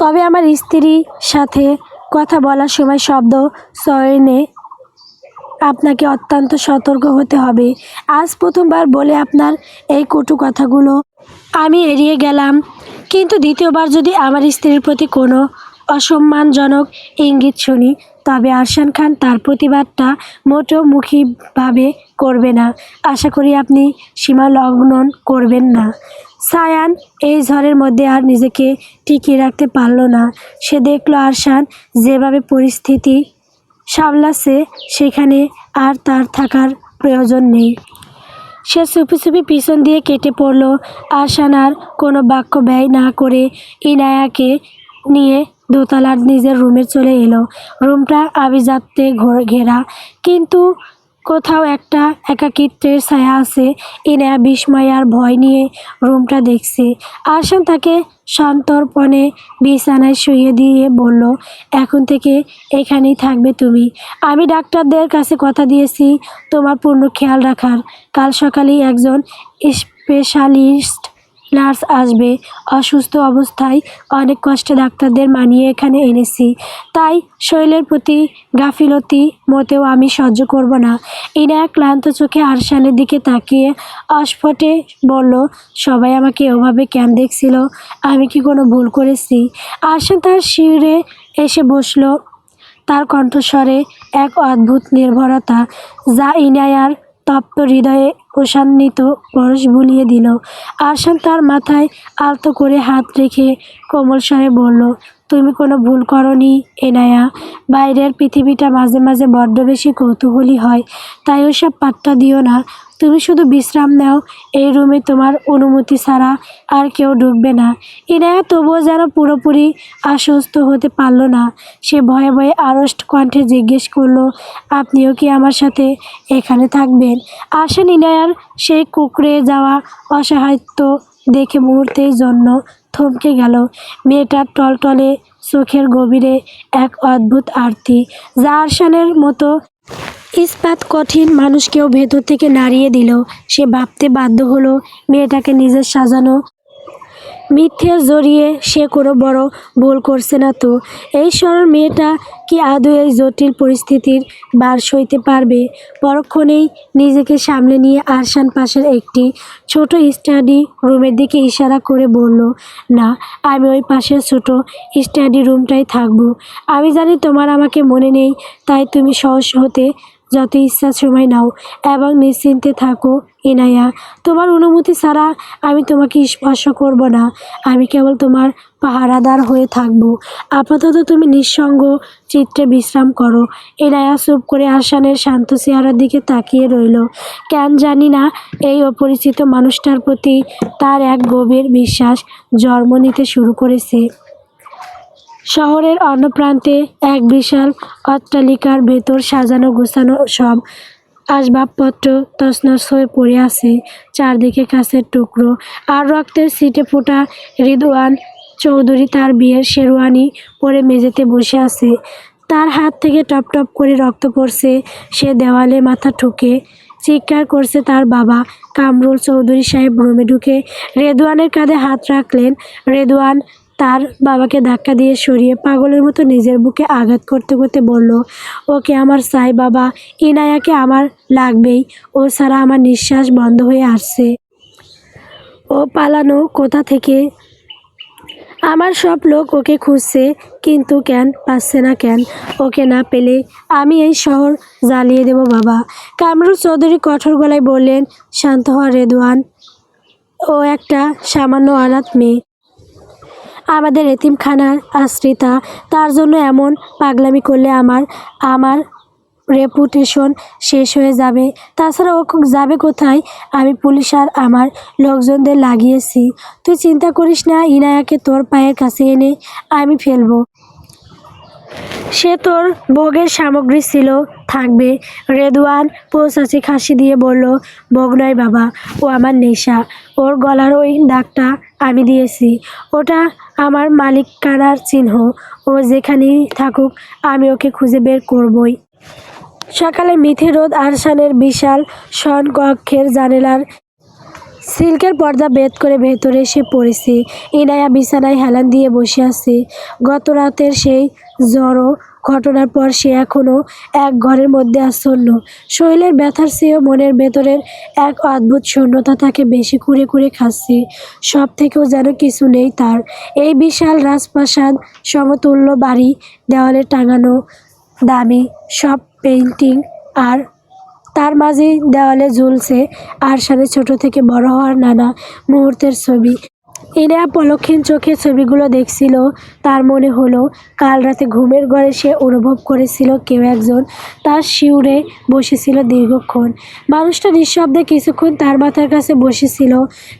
তবে আমার স্ত্রীর সাথে কথা বলার সময় শব্দ চয়নে আপনাকে অত্যন্ত সতর্ক হতে হবে। আজ প্রথমবার বলে আপনার এই কটু কথাগুলো আমি এড়িয়ে গেলাম, কিন্তু দ্বিতীয়বার যদি আমার স্ত্রীর প্রতি কোনো অসম্মানজনক ইঙ্গিত শুনি তবে আরশান খান তার প্রতিবাদটা মোটেও মুখিভাবে করবে না। আশা করি আপনি সীমা লঙ্ঘন করবেন না। সায়ান এই ঝড়ের মধ্যে আর নিজেকে টিকিয়ে রাখতে পারল না। সে দেখল আরশান যেভাবে পরিস্থিতি সামলাচ্ছে সেখানে আর তার থাকার প্রয়োজন নেই। সে চুপি চুপি পিছন দিয়ে কেটে পড়ল। আরশান আর কোনো বাক্য ব্যয় না করে ইনায়াকে নিয়ে দোতলার নিজের রুমে চলে এলো। রুমটা আভিজাত্যে ঘেরা, কিন্তু কোথাও একটা একাকিত্বের ছায়া আছে। ইনায়া বিস্ময় আর ভয় নিয়ে রুমটা দেখছে। আরশান তাকে সন্তর্পণে বিছানায় শুইয়ে দিয়ে বলল, এখন থেকে এখানেই থাকবে তুমি। আমি ডাক্তারদের কাছে কথা দিয়েছি তোমার পূর্ণ খেয়াল রাখার। কাল সকালেই একজন স্পেশালিস্ট নার্স আসবে। অসুস্থ অবস্থায় অনেক কষ্টে ডাক্তারদের মানিয়ে এখানে এনেছি, তাই শরীরের প্রতি গাফিলতি মোটেও আমি সহ্য করব না। ইনায়া ক্লান্ত চোখে আরশানের দিকে তাকিয়ে অস্ফুটে বলল, সবাই আমাকে ওভাবে কেন দেখছিল? আমি কি কোনো ভুল করেছি? আরশান তার শিরে এসে বসল, তার কণ্ঠস্বরে এক অদ্ভুত নির্ভরতা যা ইনায়ার তপ্ত হৃদয়ে প্রশান্বিত পরশ বুলিয়ে দিল। আরশান তার মাথায় আলতো করে হাত রেখে কোমল স্বরে বলল, তুমি কোনো ভুল করনি এনায়া। বাইরের পৃথিবীটা মাঝে মাঝে বড্ড বেশি কৌতূহলী হয়, তাই ওসব পাত্তা দিও না। তুমি শুধু বিশ্রাম নাও। এই রুমে তোমার অনুমতি ছাড়া আর কেউ ঢুকবে না। ইনায়া তবুও যেন পুরোপুরি আশ্বস্ত হতে পারল না। সে ভয়ে ভয়ে আড়ষ্ট কণ্ঠে জিজ্ঞেস করলো, আপনিও কি আমার সাথে এখানে থাকবেন? আরশান ইনায়ার সেই কুঁকড়ে যাওয়া অসহায়ত্ব দেখে মুহূর্তের জন্য থমকে গেল। মেয়েটার টলটলে চোখের গভীরে এক অদ্ভুত আরতি, যা আরশানের মতো ইস্পাত কঠিন মানুষকেও ভেতর থেকে নাড়িয়ে দিল। সে ভাবতে বাধ্য হলো, মেয়েটাকে নিজের সাজানো মিথ্যে জড়িয়ে সে কোনো বড় ভুল করছে না তো? এই সরল মেয়েটা কি আদৌ এই জটিল পরিস্থিতির ভার সইতে পারবে? পরক্ষণেই নিজেকে সামলে নিয়ে আরশান পাশের একটি ছোট স্টাডি রুমের দিকে ইশারা করে বলল, না, আমি ওই পাশের ছোট স্টাডি রুমটাই থাকবো। আমি জানি তোমার আমাকে মনে নেই, তাই তুমি সহজ হতে যত ইচ্ছা সময় নাও এবং নিশ্চিন্তে থাকো ইনায়া। তোমার অনুমতি ছাড়া আমি তোমাকে স্পর্শ করব না। আমি কেবল তোমার পাহারাদার হয়ে থাকব। আপাতত তুমি নিঃসঙ্গ চিত্তে বিশ্রাম করো। ইনায়া চুপ করে আরশানের শান্ত চেহারার দিকে তাকিয়ে রইল। কেন জানি না এই অপরিচিত মানুষটার প্রতি তার এক গভীর বিশ্বাস জন্ম নিতে শুরু করেছে। শহরের অন্য প্রান্তে এক বিশাল অট্টালিকার ভেতর সাজানো গোছানো সব আসবাবপত্র তছনছ হয়ে পড়ে আছে। চারদিকে কাঁচের টুকরো আর রক্তের ছিটে ফোটা। রিদওয়ান চৌধুরী তার বিয়ের শেরওয়ানি পরে মেঝেতে বসে আছে। তার হাত থেকে টপ টপ করে রক্ত পড়ছে। সে দেওয়ালে মাথা ঠুকে চিৎকার করছে। তার বাবা কামরুল চৌধুরী সাহেব রুমে ঢুকে রেদওয়ানের কাঁধে হাত রাখলেন। রেদওয়ান তার বাবাকে ধাক্কা দিয়ে সরিয়ে পাগলের মতো নিজের বুকে আঘাত করতে করতে বলল, ওকে আমার চাই বাবা। ইনায়াকে আমার লাগবেই। ও ছাড়া আমার নিঃশ্বাস বন্ধ হয়ে আসছে। ও পালানো কোথা থেকে? আমার সব লোক ওকে খুঁজছে, কিন্তু কেন পাচ্ছে না কেন? ওকে না পেলে আমি এই শহর জ্বালিয়ে দেব বাবা। কামরুল চৌধুরী কঠোর গলায় বললেন, শান্ত হওয়া রেদওয়ান। ও একটা সামান্য অনাথ মেয়ে, আমাদের এতিমখানার আশ্রিতা। তার জন্য এমন পাগলামি করলে আমার রেপুটেশন শেষ হয়ে যাবে। তাছাড়া ও যাবে কোথায়? আমি পুলিশ আর আমার লোকজনদের লাগিয়েছি। তুই চিন্তা করিস না, ইনায়াকে তোর পায়ের কাছে এনে আমি ফেলবো। সে তোর ভোগের সামগ্রী ছিল, থাকবে। রেদওয়ান পৌঁছাচি হাসি দিয়ে বলল, ভোগ নয় বাবা, ও আমার নেশা। ওর গলার ওই দাগটা আমি দিয়েছি। ওটা আমার মালিকানার চিহ্ন। ও যেখানেই থাকুক আমি ওকে খুঁজে বের করবই। সকালে মিথি রোদ আরশানের বিশাল শয়নকক্ষের জানালার সিল্কের পর্দা ভেদ করে ভেতরে এসে পড়েছে। ইনায়া বিছানায় হেলান দিয়ে বসে আছে। গত রাতের সেই জড়ো ঘটনার পর সে এখনও এক ঘরের মধ্যে আচ্ছন্ন। শরীরের ব্যথার চেয়েও মনের ভেতরের এক অদ্ভুত শূন্যতা তাকে বেশি কুরে কুরে খাচ্ছে। সব থেকেও যেন কিছু নেই তার। এই বিশাল রাজপ্রাসাদ, সমতুল্য বাড়ি, দেওয়ালে টাঙানো দামি সব পেইন্টিং আর তার মাঝে দেওয়ালে ঝুলছে আরশানের ছোট থেকে বড় হওয়ার নানা মুহূর্তের ছবি। ইনা পলক্ষীন চোখে ছবিগুলো দেখছিল। তার মনে হলো কাল রাতে ঘুমের ঘরে সে অনুভব করেছিল কেউ একজন তার শিউরে বসেছিল দীর্ঘক্ষণ। মানুষটা নিঃশব্দে কিছুক্ষণ তার মাথার কাছে বসেছিল,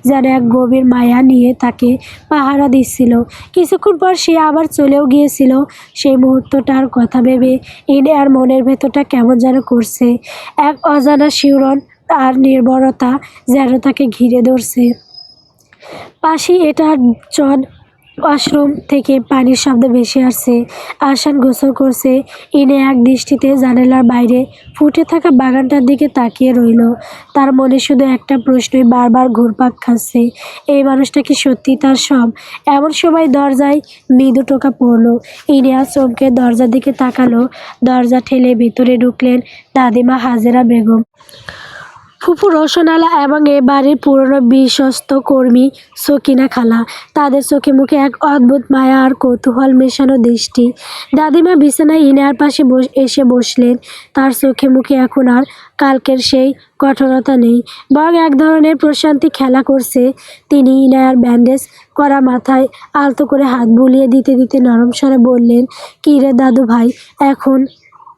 যেন এক গভীর মায়া নিয়ে তাকে পাহারা দিচ্ছিল। কিছুক্ষণ পর সে আবার চলেও গিয়েছিল। সেই মুহূর্তটার কথা ভেবে ইনার মনের ভেতরটা কেমন যেন করছে। এক অজানা শিহরণ আর নির্ভরতা যেন তাকে ঘিরে ধরছে। পাশেই এটা জন ওয়াশরুম থেকে পানির শব্দ ভেসে আসছে। আরশান গোসল করছে। ইনে এক দৃষ্টিতে জানালার বাইরে ফুটে থাকা বাগানটার দিকে তাকিয়ে রইল। তার মনে শুধু একটা প্রশ্নই বারবার ঘুরপাক খাচ্ছে, এই মানুষটা কি সত্যি তার সব? এমন সময় দরজায় মৃদু টোকা পড়ল। ইনিয়া চমকে দরজার দিকে তাকালো। দরজা ঠেলে ভিতরে ঢুকলেন দাদিমা হাজেরা বেগম, ফুফু রোশনালা এবং এ বাড়ির পুরনো বিশ্বস্ত কর্মী সকিনা খালা। তাদের চোখে মুখে এক অদ্ভুত মায়া আর কৌতূহল মেশানো দৃষ্টি। দাদিমা বিছানায় ইনার পাশে এসে বসলেন। তার চোখে মুখে এখন আর কালকের সেই কঠোরতা নেই, বরং এক ধরনের প্রশান্তি খেলা করছে। তিনি ইনায়ার ব্যান্ডেজ করা মাথায় আলতো করে হাত বুলিয়ে দিতে দিতে নরম স্বরে বললেন, কী রে দাদু ভাই, এখন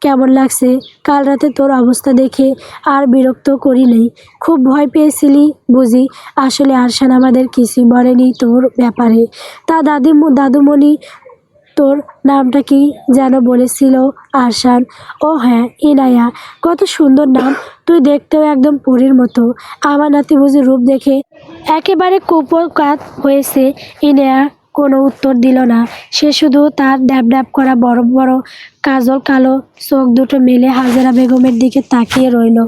কেমন লাগছে? কাল রাতে তোর অবস্থা দেখে আর বিরক্ত করি নেই। খুব ভয় পেয়েছিলি বুঝি? আসলে আরশান আমাদের কিছুই বলেনি তোর ব্যাপারে। তা দাদুমণি তোর নামটা কি যেন বলেছিল? আরশান? ও হ্যাঁ, ইনায়া। কত সুন্দর নাম। তুই দেখতেও একদম পরীর মতো। আমার নাতি বুঝি রূপ দেখে একেবারে কুপোকাত হয়েছে? ইনায়া কোনো উত্তর দিল না। সে শুধু তার ড্যাব ড্যাব করা বড় বড় কাজল কালো চোখ দুটো মেলে হাজেরা বেগমের দিকে তাকিয়ে রইল।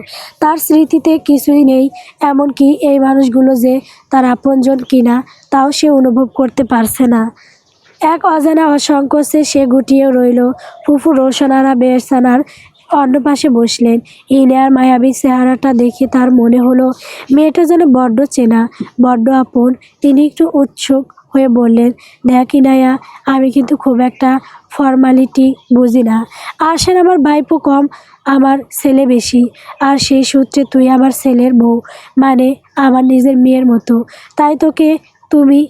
তার স্মৃতিতে কিছুই নেই, এমনকি এই মানুষগুলো যে তার আপনজন কিনা তাও সে অনুভব করতে পারছে না। এক অজানা অসংকোচে সে গুটিয়ে রইল। ফুফু রোশনারা বেরসানার অন্য পাশে বসলেন। ইনায়ার মায়াবী চেহারাটা দেখে তার মনে হলো মেয়েটা যেন বড্ড চেনা, বড্ড আপন। তিনি একটু উৎসুক হয়ে বললেন, দেখ ইনায়া, আমি কিন্তু খুব একটা ফর্মালিটি বুঝি না। আরশান আমার ভাইপো কম, আমার ছেলে বেশি। আর সেই সূত্রে তুই আমার ছেলের বউ, মানে আমার নিজের মেয়ের মতো। তাই তোকে তুমি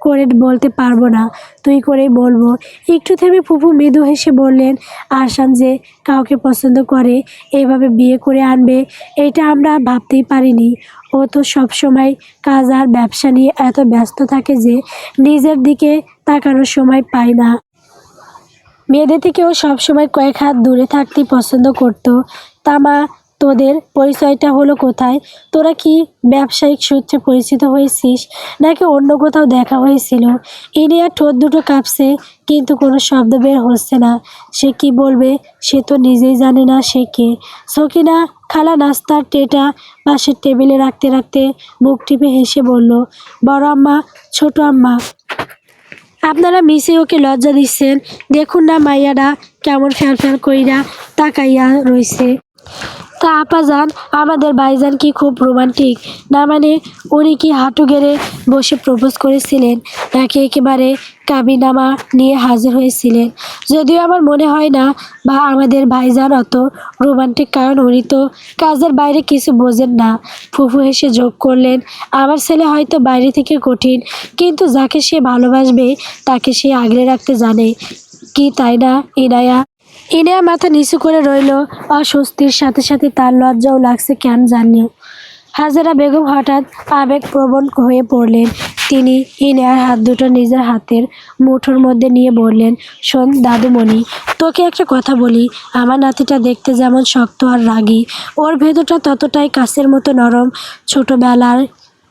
করে বলতে পারবো না, তুই করেই বলবো। একটু থেমে ফুফু মৃদু হেসে বললেন, আরশান যে কাউকে পছন্দ করে এভাবে বিয়ে করে আনবে, এটা আমরা ভাবতেই পারিনি। ও তো সবসময় কাজ আর ব্যবসা নিয়ে এত ব্যস্ত থাকে যে নিজের দিকে তাকানোর সময় পায় না। মেয়েদের থেকেও সবসময় কয়েক হাত দূরে থাকতেই পছন্দ করতো। তা মা, তোদের পরিচয়টা হলো কোথায়? তোরা কি ব্যবসায়িক সূত্রে পরিচিত হয়েছিস, নাকি অন্য কোথাও দেখা হয়েছিল? ইনিয়ার ঠোঁট দুটো কাঁপছে, কিন্তু কোনো শব্দ বের হচ্ছে না। সে কি বলবে সে তো নিজেই জানে না সে কে। সকিনা খালা নাস্তার ট্রেটা পাশের টেবিলে রাখতে রাখতে মুখ টিপে হেসে বলল, বড় আম্মা, ছোট আম্মা, আপনারা মিশে ওকে লজ্জা দিচ্ছেন। দেখুন না মাইয়াডা কেমন ফ্যাল ফ্যাল কইরা তাকাইয়া রইছে। তা আপা যান, আমাদের ভাইজান কি খুব রোমান্টিক? না মানে উনি কি হাঁটু গেড়ে বসে প্রপোজ করেছিলেন, নাকি একেবারে কাবিনামা নিয়ে হাজির হয়েছিলেন? যদিও আমার মনে হয় না বা আমাদের ভাইজান অত রোমান্টিক, কারণ উনি তো কাজের বাইরে কিছু বোঝেন না। ফুফু হেসে যোগ করলেন, আমার ছেলে হয়তো বাইরে থেকে কঠিন, কিন্তু যাকে সে ভালোবাসবে তাকে সে আগলে রাখতে জানে কি, তাই না ইনায়া? ইনায়া মাথা নিচু করে রইল। অস্বস্তির সাথে সাথে তার লজ্জাও লাগছে কেন জানি। হাজেরা বেগম হঠাৎ আবেগপ্রবণ হয়ে পড়লেন। তিনি ইনায়ার হাত দুটো নিজের হাতের মুঠোর মধ্যে নিয়ে বললেন, শোন দাদুমণি, তোকে একটা কথা বলি। আমার নাতিটা দেখতে যেমন শক্ত আর রাগী, ওর ভেতরটা ততটাই কাছের মতো নরম। ছোটবেলায়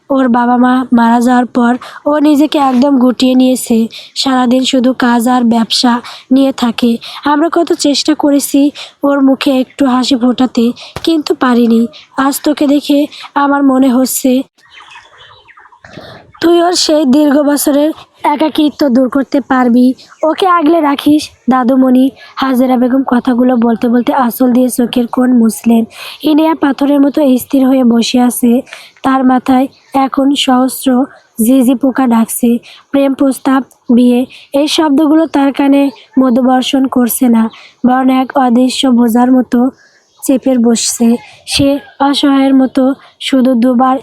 ওর বাবা মা মারা যাওয়ার পর ও নিজেকে একদম গুটিয়ে নিয়েছে। সারাদিন শুধু কাজ আর ব্যবসা নিয়ে থাকে। আমরা কত চেষ্টা করেছি ওর মুখে একটু হাসি ফোটাতে, কিন্তু পারিনি। আজ তোকে দেখে আমার মনে হচ্ছে তুই ওর সেই দীর্ঘ বছরের একাকিত্ব দূর করতে পারবি। ওকে আগলে রাখিস দাদুমণি। হাজেরা বেগম কথাগুলো বলতে বলতে আঁচল দিয়ে চোখের কোণ মুছলেন। ইনিয়া পাথরের মতো স্থির হয়ে বসে আছে। তার মাথায় এখন সহস্র ঝিঝি পোকা ডাকছে। প্রেম প্রস্তাব, বিয়ে, এই শব্দগুলো তার কানে মধুবর্ষণ করছে না, বরং এক অদৃশ্য বোঝার মতো চেপে বসছে। সে অসহায়ের মতো শুধু দুবার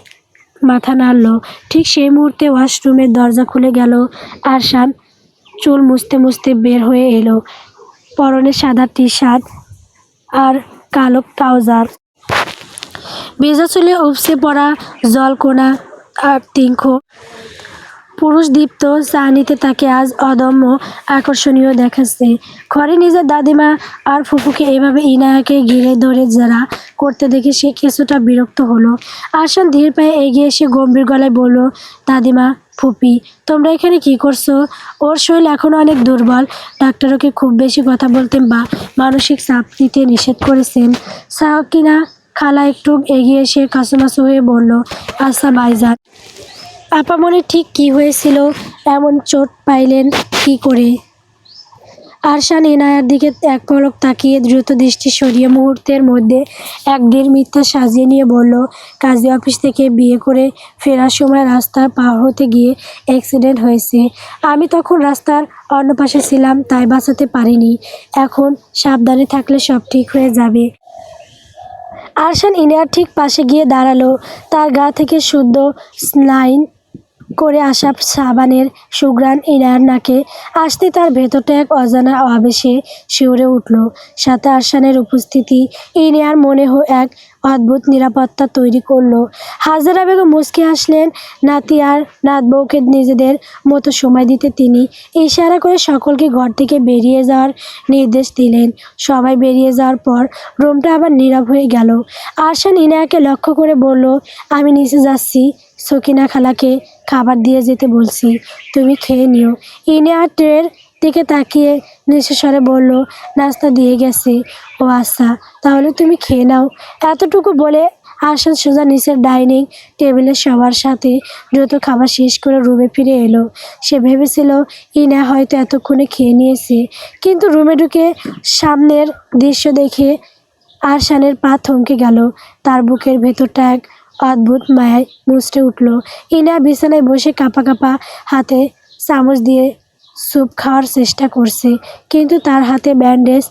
মাথা নাড়ল। ঠিক সেই মুহূর্তে ওয়াশরুমের দরজা খুলে গেল। আরশান চুল মুছতে মুছতে বের হয়ে এলো। পরনে সাদা টি-শার্ট আর কালো ট্রাউজার। ভেজা চুলে উপচে পড়া জলকণা আর তীক্ষ্ণ পুরুষ দীপ্ত চাহনিতে তাকে আজ অদম্য আকর্ষণীয় দেখাচ্ছে। ঘরে নিজের দাদিমা আর ফুফুকে এভাবে ইনায়াকে ঘিরে ধরে যারা করতে দেখে সে কিছুটা বিরক্ত হলো। আরশান ধীর পায়ে এগিয়ে এসে গম্ভীর গলায় বলল, দাদিমা, ফুপি, তোমরা এখানে কি করছো? ওর শরীর এখনও অনেক দুর্বল। ডাক্তার ওকে খুব বেশি কথা বলতে বা মানসিক চাপ নিতে নিষেধ করেছেন। সাকিনা খালা একটু এগিয়ে এসে কাছামাছি হয়ে বলল, আচ্ছা ভাইজান, আপামনির ঠিক কি হয়েছিল? এমন চোট পাইলেন কি করে? আরশান ইনায়ার দিকে এক পলক তাকিয়ে দ্রুত দৃষ্টি সরিয়ে মুহূর্তের মধ্যে এক ঢের মিথ্যা সাজিয়ে নিয়ে বলল, কাজী অফিস থেকে বিয়ে করে ফেরার সময় রাস্তার পার হতে গিয়ে অ্যাক্সিডেন্ট হয়েছে। আমি তখন রাস্তার অন্য পাশে ছিলাম, তাই বাঁচাতে পারিনি। এখন সাবধানে থাকলে সব ঠিক হয়ে যাবে। আরশান ইনায়ার ঠিক পাশে গিয়ে দাঁড়ালো। তার গা থেকে শুদ্ধ স্নাইন করে আসা সাবানের সুঘ্রাণ ইনায়ার নাকে আসতে তার ভেতরটা এক অজানা আবেশে শিউরে উঠল। সাথে আরশানের উপস্থিতি ইনায়ার মনে এক অদ্ভুত নিরাপত্তা তৈরি করলো। হাজেরা বেগম মুচকি হাসলেন। নাতি আর নাতবউকে নিজেদের মতো সময় দিতে তিনি ইশারা করে সকলকে ঘর থেকে বেরিয়ে যাওয়ার নির্দেশ দিলেন। সবাই বেরিয়ে যাওয়ার পর রুমটা আবার নীরব হয়ে গেল। আরশান ইনায়াকে লক্ষ্য করে বলল, আমি নিচে যাচ্ছি, সকিনা খালাকে খাবার দিয়ে যেতে বলছি, তুমি খেয়ে নিও। ইনায়া ট্রের দিকে তাকিয়ে নিঃস্বরে বলল, নাস্তা দিয়ে গেছে। ও আচ্ছা, তাহলে তুমি খেয়ে নাও। এতটুকু বলে আরশান সোজা নিচের ডাইনিং টেবিলে সবার সাথে দ্রুত খাবার শেষ করে রুমে ফিরে এলো। সে ভেবেছিল ইনা হয়তো এতক্ষণে খেয়ে নিয়েছে, কিন্তু রুমে ঢুকে সামনের দৃশ্য দেখে আরশানের পা থমকে গেল। তার বুকের ভেতরটা এক অদ্ভুত মায়ায় মুচড়ে উঠল। ইনা বিছানায় বসে কাঁপা কাঁপা হাতে চামচ দিয়ে স্যুপ খাওয়ার চেষ্টা করছে, কিন্তু তার হাতে ব্যান্ডেজ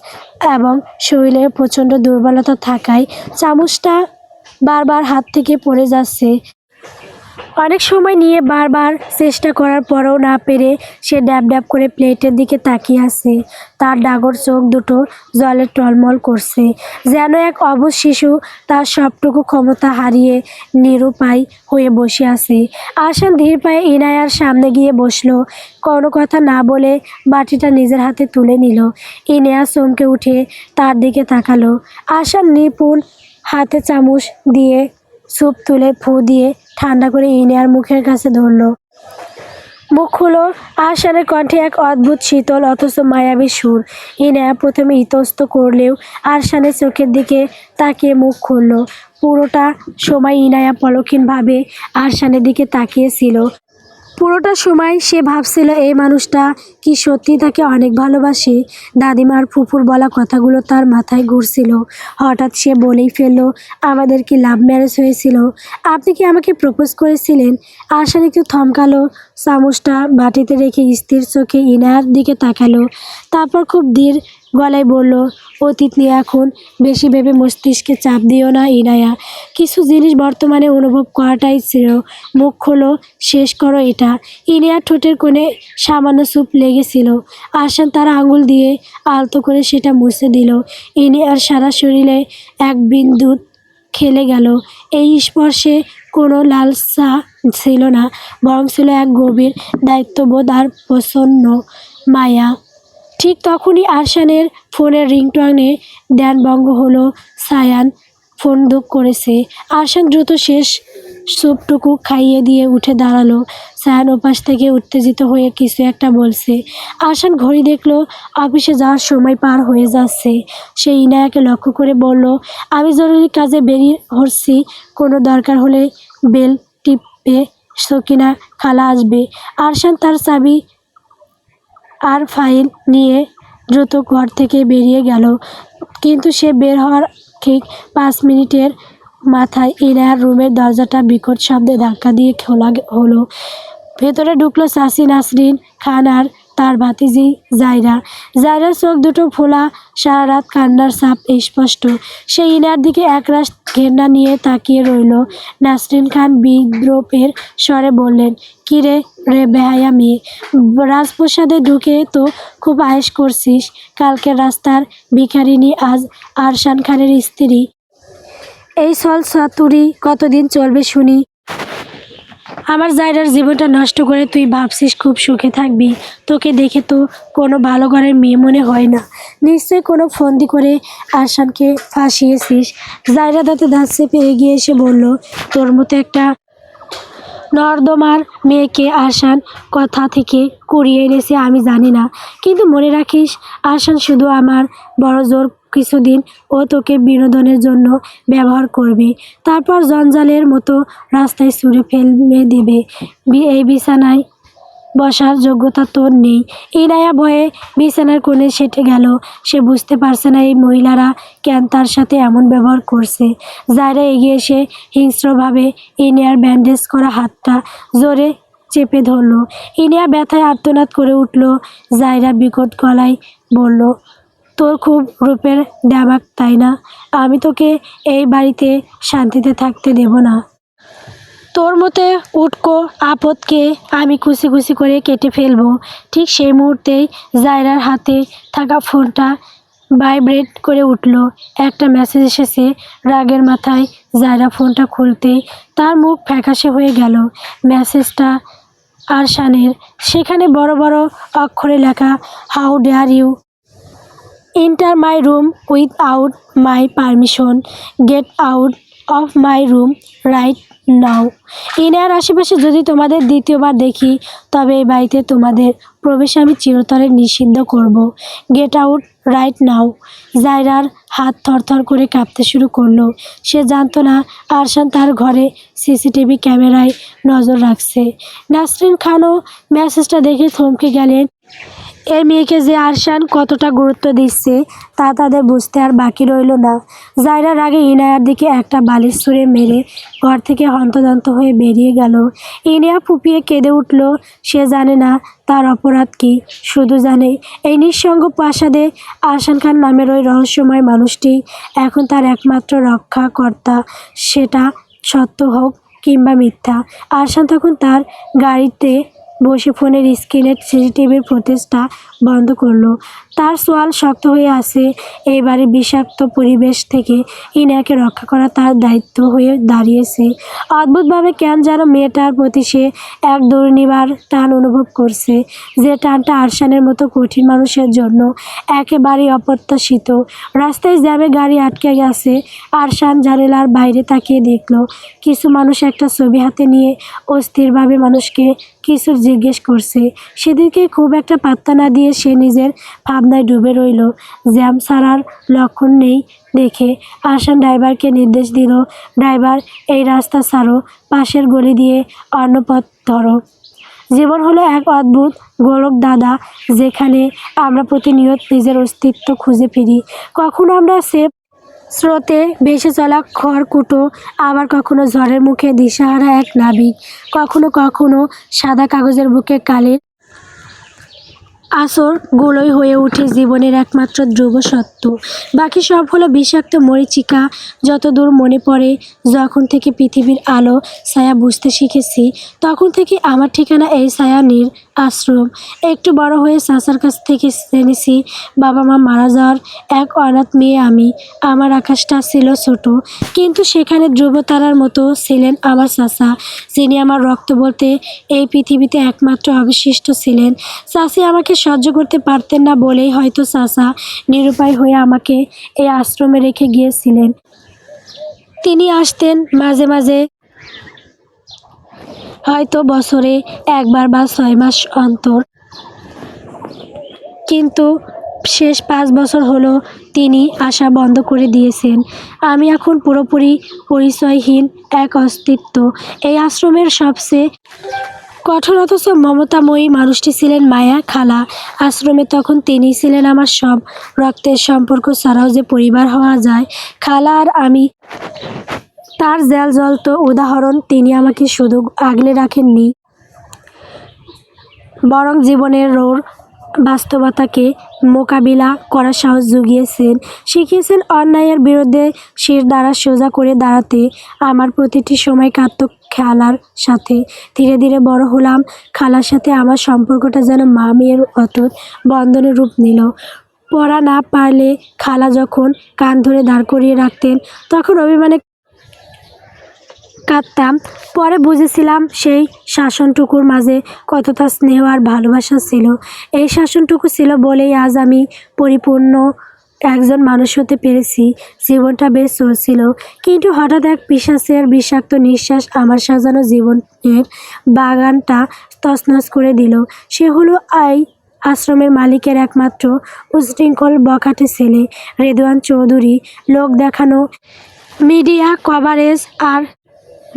এবং শরীরে প্রচণ্ড দুর্বলতা থাকায় চামচটা বারবার হাত থেকে পড়ে যাচ্ছে। অনেক সময় নিয়ে বারবার চেষ্টা করার পরেও না পেরে সে ড্যাব ড্যাব করে প্লেটের দিকে তাকিয়ে আছে। তার ডাগর চোখ দুটো জলে টলমল করছে, যেন এক অবুঝ শিশু তার সবটুকু ক্ষমতা হারিয়ে নিরুপায় হয়ে বসে আছে। আরশান ধীর পায়ে ইনায়ার সামনে গিয়ে বসলো। কোনো কথা না বলে বাটিটা নিজের হাতে তুলে নিল। ইনায়া চমকে উঠে তার দিকে তাকালো। আরশান নিপুণ হাতে চামচ দিয়ে স্যুপ তুলে ফু দিয়ে ঠান্ডা করে ইনায়ার মুখের কাছে ধরল। মুখ খুলো। আরশানের কণ্ঠে এক অদ্ভুত শীতল অথচ মায়াবী সুর। ইনায়া প্রথমে ইতস্ত করলেও আরশানের চোখের দিকে তাকিয়ে মুখ খুলল। পুরোটা সময় ইনায়া পলকহীনভাবে আরশানের দিকে তাকিয়েছিল। পুরোটা সময় সে ভাবছিল এই মানুষটা কি সত্যি তাকে অনেক ভালোবাসে। দাদিমার ফুফুর বলা কথাগুলো তার মাথায় ঘুরছিল। হঠাৎ সে বলেই ফেলল, আমাদের কি লাভ ম্যারেজ হয়েছিল? আপনি কি আমাকে প্রপোজ করেছিলেন? আরশান একটু থমকালো, চামচটা বাটিতে রেখে স্থির চোখে ইনায়ার দিকে তাকালো। তারপর খুব ধীর গলায় বলল, অতীত নিয়ে এখন বেশি ভেবে মস্তিষ্কে চাপ দিও না ইনায়া। কিছু জিনিস বর্তমানে অনুভব করাটাই শ্রেয়। মুখ খোলো, শেষ করো এটা। ইনায়ার ঠোঁটের কোণে সামান্য স্যুপ লেগেছিল। আরশান তার আঙুল দিয়ে আলতো করে সেটা মুছে দিল। ইনায়ার সারা শরীরে এক বিন্দু খেলে গেল। এই স্পর্শে কোনো লালসা ছিল না, বরং ছিল এক গভীর দায়িত্ববোধ আর প্রসন্ন মায়া। ঠিক তখনই আরশানের ফোনের রিংটোনে ধ্যানভঙ্গ হলো। সায়ান ফোন ধুক করেছে। আরশান দ্রুত শেষ স্যুপটুকু খাইয়ে দিয়ে উঠে দাঁড়ালো। সায়ান ওপাশ থেকে উত্তেজিত হয়ে কিছু একটা বলছে। আরশান ঘড়ি দেখলো, অফিসে যাওয়ার সময় পার হয়ে যাচ্ছে। সে ইনায়াকে লক্ষ্য করে বলল, আমি জরুরি কাজে বেরিয়ে হচ্ছি, কোনো দরকার হলে বেল টিপে সকিনা খালা আসবে। আরশান তার চাবি আর ফাইল নিয়ে দ্রুত ঘর থেকে বেরিয়ে গেল, কিন্তু সে বের হওয়ার ঠিক 5 মিনিটের মাথায় ইনায়ার রুমের দরজাটা বিকট শব্দে ধাক্কা দিয়ে খোলা হলো। ভেতরে ঢুকলো চাচি নাসরিন খান আর তার ভাতিজি জায়রা। জায়রার চোখ দুটো ফোলা, সারা রাত কান্নার ছাপ স্পষ্ট। সে ইনার দিকে একরাশ ঘেন্না নিয়ে তাকিয়ে রইল। নাসরিন খান বিদ্রূপের স্বরে বললেন, কিরে রে বেহায়া মেয়ে, রাজপ্রাসাদে ঢুকে তো খুব আয়েশ করছিস। কালকের রাস্তার ভিখারিনী আজ আরশান খানের স্ত্রী। এই ছল চাতুরি কতদিন চলবে শুনি? আমার জায়রার জীবনটা নষ্ট করে তুই ভাবছিস খুব সুখে থাকবি? তোকে দেখে তো কোনো ভালো ঘরের মেয়ে মনে হয় না। নিশ্চয়ই কোনো ফন্দি করে আরশানকে ফাঁসিয়েছিস। জায়রা দাঁতে দাঁত চেপে এগিয়ে এসে বলল, তোর মতো একটা নর্দমার মেয়েকে আরশান কোথা থেকে কুড়িয়ে এনেছে আমি জানি না, কিন্তু মনে রাখিস আরশান শুধু আমার বড় জোর কিছুদিন ও তোকে বিনোদনের জন্য ব্যবহার করবে, তারপর জঞ্জালের মতো রাস্তায় ছুঁড়ে ফেলে দেবে। এই বিছানায় বসার যোগ্যতা তোর নেই। ইনায়া ভয়ে বিছানার কোণে সেটে গেল। সে বুঝতে পারছে না এই মহিলারা কেন তার সাথে এমন ব্যবহার করছে। জায়রা এগিয়ে এসে হিংস্রভাবে ইনিয়ার ব্যান্ডেজ করা হাতটা জোরে চেপে ধরল। ইনিয়া ব্যথায় আর্তনাদ করে উঠল। জায়রা বিকট গলায় বলল, তোর খুব রূপের দেমাক তাই না? আমি তোকে এই বাড়িতে শান্তিতে থাকতে দেব না। তোর মতে উটকো আপদকে আমি কুচি কুচি করে কেটে ফেলবো। ঠিক সেই মুহূর্তেই জায়রার হাতে থাকা ফোনটা ভাইব্রেট করে উঠল। একটা মেসেজ এসেছে। রাগের মাথায় জায়রা ফোনটা খুলতেই তার মুখ ফ্যাকাশে হয়ে গেল। মেসেজটা আরশানের। সেখানে বড় বড় অক্ষরে লেখা, how dare you enter my room without my permission, get out of my room right now. ইনার আশেপাশে যদি তোমাদের দ্বিতীয়বার দেখি তবে এই বাড়িতে তোমাদের প্রবেশ আমি চিরতরে নিষিদ্ধ করব। Get out right now. জায়রার হাত থরথর করে কাঁপতে শুরু করলো। সে জানতো না আরশান তার ঘরে সিসিটিভি ক্যামেরায় নজর রাখছে। নাসরিন খানও মেসেজটা দেখে থমকে গেলেন। এই মেয়েকে যে আরশান কতটা গুরুত্ব দিচ্ছে তা তাদের বুঝতে আর বাকি রইল না। জায়রার আগে ইনায়ার দিকে একটা বালিশ ছুঁড়ে মেরে ঘর থেকে হন্তদন্ত হয়ে বেরিয়ে গেল। ইনিয়া ফুপিয়ে কেঁদে উঠল। সে জানে না তার অপরাধ কী, শুধু জানে এই নিঃসঙ্গ প্রাসাদে আরশান খান নামের ওই রহস্যময় মানুষটি এখন তার একমাত্র রক্ষাকর্তা। সেটা সত্য হোক কিংবা মিথ্যা। আরশান তখন তার গাড়িতে বসে ফোনের স্ক্রিনের সিসিটিভির ফুটেজটা বন্ধ করলো। তার সোয়াল শক্ত হয়ে আছে। এবারে বিষাক্ত পরিবেশ থেকে ইনাকে রক্ষা করা তার দায়িত্ব হয়ে দাঁড়িয়েছে। অদ্ভুতভাবে কেন যেন মেয়েটার প্রতি সে এক দুর্নিবার টান অনুভব করছে, যে টানটা আরশানের মতো কঠিন মানুষের জন্য একেবারেই অপ্রত্যাশিত। রাস্তায় জ্যামে গাড়ি আটকে গেছে। আরশান জানালার বাইরে তাকিয়ে দেখলো কিছু মানুষ একটা ছবি হাতে নিয়ে অস্থিরভাবে মানুষকে কিছু জিজ্ঞেস করছে। সেদিকে খুব একটা পাত্তা না দিয়ে সে নিজের ভাবনায় ডুবে রইল। জ্যাম ছাড়ার লক্ষণ নেই দেখে আরশান ড্রাইভারকে নির্দেশ দিল, ড্রাইভার এই রাস্তা ছাড়ো, পাশের গলি দিয়ে অন্য পথ ধরো। জীবন হলো এক অদ্ভুত গোলক দাদা, যেখানে আমরা প্রতিনিয়ত নিজের অস্তিত্ব খুঁজে ফিরি। কখনো আমরা সেফ স্রোতে ভেসে চলা খড়কুটো, আবার কখনো ঝড়ের মুখে দিশাহারা এক নাবিক, কখনো কখনো সাদা কাগজের বুকে কালির আসরগুলোই হয়ে ওঠে জীবনের একমাত্র ধ্রুব সত্য। বাকি সব হলো বিষাক্ত মরীচিকা। যতদূর মনে পড়ে, যখন থেকে পৃথিবীর আলো ছায়া বুঝতে শিখেছি তখন থেকে আমার ঠিকানা এই ছায়ানীর আশ্রম। একটু বড় হয়ে চাচার কাছ থেকে জেনেছি বাবা মা মারা যাওয়ার এক অনাথ মেয়ে আমি। আমার আকাশটা ছিল ছোট, কিন্তু সেখানে ধ্রুবতারার মতো ছিলেন আমার চাচা, যিনি আমার রক্ত বলতে এই পৃথিবীতে একমাত্র অবশিষ্ট ছিলেন। চাচি আমাকে সহ্য করতে পারতেন না বলেই হয়তো চাচা নিরুপায় হয়ে আমাকে এই আশ্রমে রেখে গিয়েছিলেন। তিনি আসতেন মাঝে মাঝে, হয়তো বছরে একবার বা 6 মাস অন্তর, কিন্তু শেষ 5 বছর হলো তিনি আসা বন্ধ করে দিয়েছেন। আমি এখন পুরোপুরি পরিচয়হীন এক অস্তিত্ব। এই আশ্রমের সবচেয়ে কঠোর অথচ মমতাময়ী মানুষটি ছিলেন মায়া খালা। আশ্রমে তখন তিনিই ছিলেন আমার সব। রক্তের সম্পর্ক ছাড়াও যে পরিবার হওয়া যায়, খালা আর আমি তার জ্বলন্ত উদাহরণ। তিনি আমাকে শুধু আগলে রাখেননি, বরং জীবনের রোর বাস্তবতাকে মোকাবিলা করার সাহস জুগিয়েছেন, শিখিয়েছেন অন্যায়ের বিরুদ্ধে শির দ্বারা সোজা করে দাঁড়াতে। আমার প্রতিটি সময় কাটত খালার সাথে। ধীরে ধীরে বড় হলাম। খালার সাথে আমার সম্পর্কটা যেন মা মেয়ের অটুট বন্ধনের রূপ নিল। পড়া না পারলে খালা যখন কান ধরে দাঁড় করিয়ে রাখতেন, তখন অভিমানে কাঁদতাম। পরে বুঝেছিলাম সেই শাসনটুকুর মাঝে কতটা স্নেহ আর ভালোবাসা ছিল। এই শাসনটুকু ছিল বলেই আজ আমি পরিপূর্ণ একজন মানুষ হতে পেরেছি। জীবনটা বেশ চলছিল, কিন্তু হঠাৎ এক পিশাচের বিষাক্ত নিঃশ্বাস আমার সাজানো জীবনের বাগানটা তছনছ করে দিল। সে হলো আশ্রমের মালিকের একমাত্র উচ্ছৃঙ্খল বখাটে ছেলে, রেদওয়ান চৌধুরী। লোক দেখানো, মিডিয়া কভারেজ আর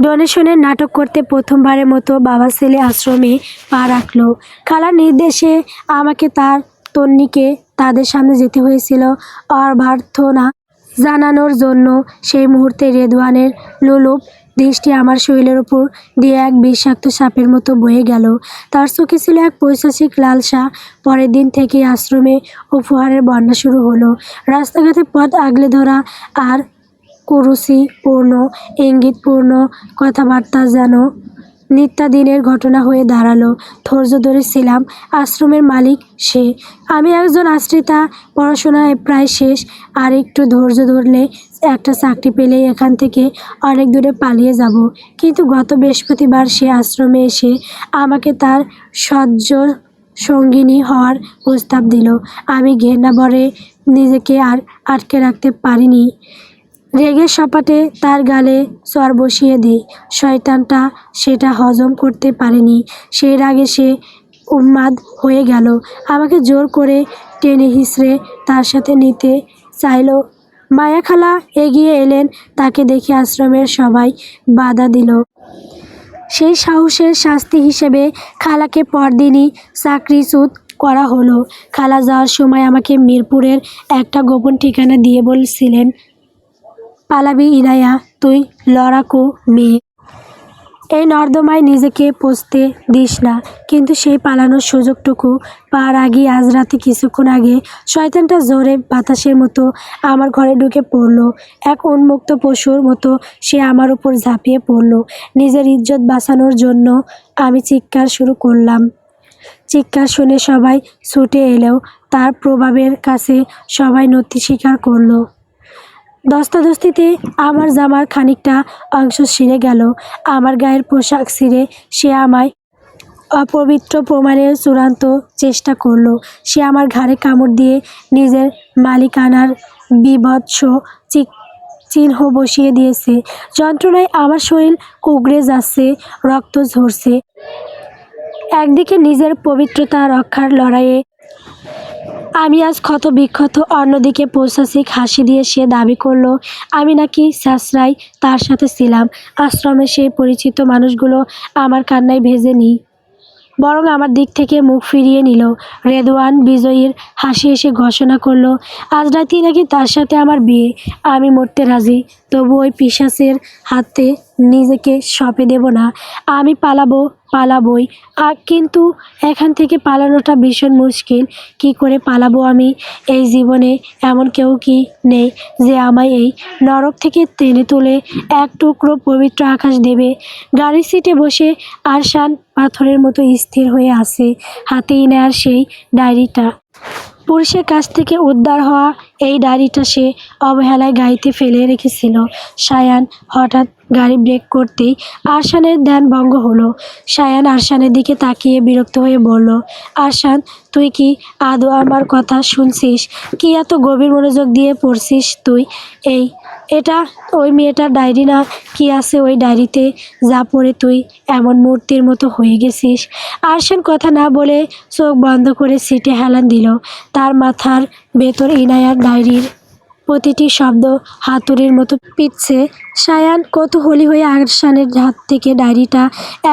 ডোনেশনের নাটক করতে প্রথমবারের মতো বাবা ছেলে আশ্রমে পা রাখল। খালার নির্দেশে আমাকে তার তন্নিকে তাদের সামনে যেতে হয়েছিল অভ্যর্থনা জানানোর জন্য। সেই মুহূর্তে রেদওয়ানের লোলুপ দৃষ্টি আমার শরীরের উপর দিয়ে এক বিষাক্ত সাপের মতো বয়ে গেল। তার চোখে ছিল এক পৈশাচিক লালসা। পরের দিন থেকেই আশ্রমে উপহারের বন্যা শুরু হলো। রাস্তাঘাটে পথ আগলে ধরা আর কুরুচিপূর্ণ ইঙ্গিতপূর্ণ কথাবার্তা যেন নিত্যদিনের ঘটনা হয়ে দাঁড়ালো। ধৈর্য ধরেছিলাম। আশ্রমের মালিক সে, আমি একজন আশ্রিতা। পড়াশোনায় প্রায় শেষ। আর একটু ধৈর্য ধরলে একটা চাকরি পেলেই এখান থেকে অনেক দূরে পালিয়ে যাব। কিন্তু গত বৃহস্পতিবার সে আশ্রমে এসে আমাকে তার সহ্য সঙ্গিনী হওয়ার প্রস্তাব দিল। আমি ঘেন্নাভরে নিজেকে আর আটকে রাখতে পারিনি। রেগে সপাটে তার গালে চড় বসিয়ে দিই। শয়তানটা সেটা হজম করতে পারেনি। সেই রাগে সে উন্মাদ হয়ে গেল। আমাকে জোর করে টেনে হিঁচড়ে তার সাথে নিতে চাইল। মায়া খালা এগিয়ে এলেন। তাকে দেখে আশ্রমের সবাই বাধা দিল। সেই সাহসের শাস্তি হিসেবে খালাকে পরদিনই চাকরিচ্যুত করা হলো। খালা যাওয়ার সময় আমাকে মিরপুরের একটা গোপন ঠিকানা দিয়ে বলছিলেন, পালাবি ইনায়া, তুই লড়াকু মেয়ে। এই নর্দমায় নিজেকে পচতে দিস না। কিন্তু সেই পালানোর সুযোগটুকু পার আগেই আজ রাতে কিছুক্ষণ আগে শয়তানটা জোরে বাতাসের মতো আমার ঘরে ঢুকে পড়ল। এক উন্মুক্ত পশুর মতো সে আমার উপর ঝাঁপিয়ে পড়ল। নিজের ইজ্জত বাঁচানোর জন্য আমি চিৎকার শুরু করলাম। চিৎকার শুনে সবাই ছুটে এলেও তার প্রভাবের কাছে সবাই নতি স্বীকার করল। ধস্তাধস্তিতে আমার জামার খানিকটা অংশ ছিঁড়ে গেল। আমার গায়ের পোশাক ছিঁড়ে সে আমায় অপবিত্র প্রমাণের চূড়ান্ত চেষ্টা করল। সে আমার ঘাড়ে কামড় দিয়ে নিজের মালিকানার বীভৎস চিহ্ন বসিয়ে দিয়েছে। যন্ত্রণায় আমার শরীর কুঁকড়ে যাচ্ছে, রক্ত ঝরছে। একদিকে নিজের পবিত্রতা রক্ষার লড়াইয়ে আমি আজ ক্ষত বিক্ষত, অন্যদিকে পৈশাচিক হাসি দিয়ে সে দাবি করল আমি নাকি স্যাঁচরাই তার সাথে ছিলাম। আশ্রমের সেই পরিচিত মানুষগুলো আমার কান্নায় ভেজে নি, বরং আমার দিক থেকে মুখ ফিরিয়ে নিল। রেদওয়ান বিজয়ীর হাসি এসে ঘোষণা করল, আজ রাতেই নাকি তার সাথে আমার বিয়ে। আমি মরতে রাজি, তবু ওই পিশাচের হাতে নিজেকে সঁপে দেব না। আমি পালাবই। কিন্তু এখান থেকে পালানোটা ভীষণ মুশকিল। কি করে পালাবো আমি? এই জীবনে এমন কেউ কি নেই যে আমায় এই নরক থেকে টেনে তুলে এক টুকরো পবিত্র আকাশ দেবে? গাড়ির সিটে বসে আরশান পাথরের মতো স্থির হয়ে আছে, হাতে ইনায়ার সেই ডায়েরিটা। পুলিশের কাছ থেকে উদ্ধার হওয়া এই ডায়েরিটা সে অবহেলায় গাড়িতে ফেলে রেখেছিল। সায়ান হঠাৎ গাড়ি ব্রেক করতেই আরশানের ধ্যান ভঙ্গ হলো। সায়ান আরশানের দিকে তাকিয়ে বিরক্ত হয়ে বলল, আরশান, তুই কি আদৌ আমার কথা শুনছিস? কি এত গভীর মনোযোগ দিয়ে পড়ছিস তুই? এটা ওই মেয়েটার ডায়েরি না? কি আছে ওই ডায়েরিতে যা পড়ে তুই এমন মূর্তির মতো হয়ে গেছিস? আরশান কথা না বলে চোখ বন্ধ করে সিটে হেলান দিল। তার মাথার ভেতর ইনায়ার ডায়েরির প্রতিটি শব্দ হাতুড়ির মতো পিটছে। সায়ান কৌতূহলী হয়ে আরশানের হাত থেকে ডায়েরিটা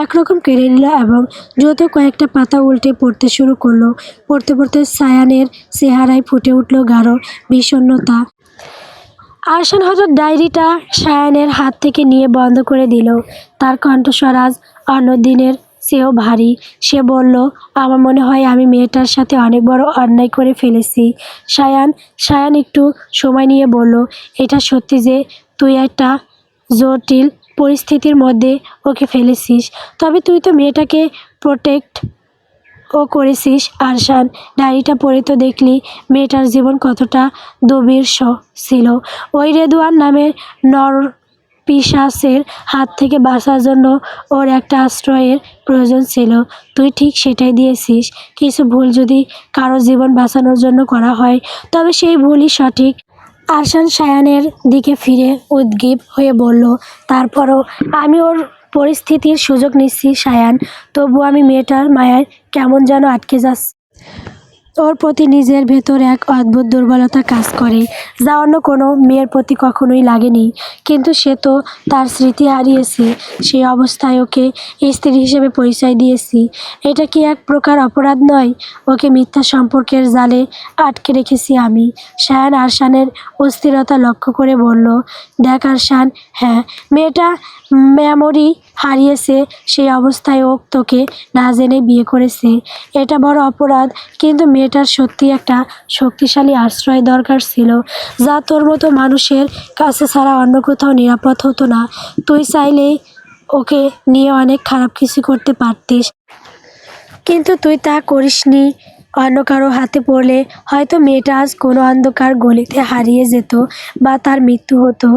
একরকম কেড়ে নিল এবং দ্রুত কয়েকটা পাতা উল্টে পড়তে শুরু করলো। পড়তে পড়তে সায়ানের চেহারায় ফুটে উঠল গাঢ় বিষণ্ণতা। আরশান হঠাৎ ডায়েরিটা সায়ানের হাত থেকে নিয়ে বন্ধ করে দিল। তার কণ্ঠস্বর আজ অন্য দিনের চেয়েও ভারী। সে বলল, আমার মনে হয় আমি মেয়েটার সাথে অনেক বড় অন্যায় করে ফেলেছি। সায়ান একটু সময় নিয়ে বলল, এটা সত্যি যে তুই একটা জটিল পরিস্থিতির মধ্যে ওকে ফেলেছিস, তবে তুই তো মেয়েটাকে প্রোটেক্ট করেছিস। আরশান, ডায়েরিটা পড়ে তো দেখলি মেয়েটার জীবন কতটা দুর্বিষহ ছিল। ওই রেদওয়ান নামের নরপিশাচের হাত থেকে বাঁচার জন্য ওর একটা আশ্রয়ের প্রয়োজন ছিল। তুই ঠিক সেটাই দিয়েছিস। কিছু ভুল যদি কারো জীবন বাঁচানোর জন্য করা হয়, তবে সেই ভুলই সঠিক। আরশান সায়ানের দিকে ফিরে উদ্গ্রীব হয়ে বলল, তারপরও আমি ওর পরিস্থিতির সুযোগ নিচ্ছি সায়ান। তবু আমি মেয়েটার মায়ায় কেমন যেন আটকে যাচ্ছি। ওর প্রতি নিজের ভেতর এক অদ্ভুত দুর্বলতা কাজ করে, যা অন্য কোনো মেয়ের প্রতি কখনোই লাগেনি। কিন্তু সে তো তার স্মৃতি হারিয়েছে। সেই অবস্থায় ওকে স্ত্রী হিসেবে পরিচয় দিয়েছি। এটা কি এক প্রকার অপরাধ নয়? ওকে মিথ্যা সম্পর্কের জালে আটকে রেখেছি আমি। সায়ান আরশানের অস্থিরতা লক্ষ্য করে বলল, দেখ আরশান, হ্যাঁ, মেয়েটা মেমোরি হারিয়েছে। সেই অবস্থায় ও তোকে না জেনে বিয়ে করেছে। এটা বড় অপরাধ, কিন্তু মেয়েটার সত্যি একটা শক্তিশালী আশ্রয় দরকার ছিল, যা তোর মতো মানুষের কাছে ছাড়া অন্য কোথাও নিরাপদ হতো না। তুই চাইলেই ওকে নিয়ে অনেক খারাপ কিছু করতে পারতিস, কিন্তু তুই তা করিসনি। অন্য কারো হাতে পড়লে হয়তো মেয়েটা আজ কোনো অন্ধকার গলিতে হারিয়ে যেত বা তার মৃত্যু হতো।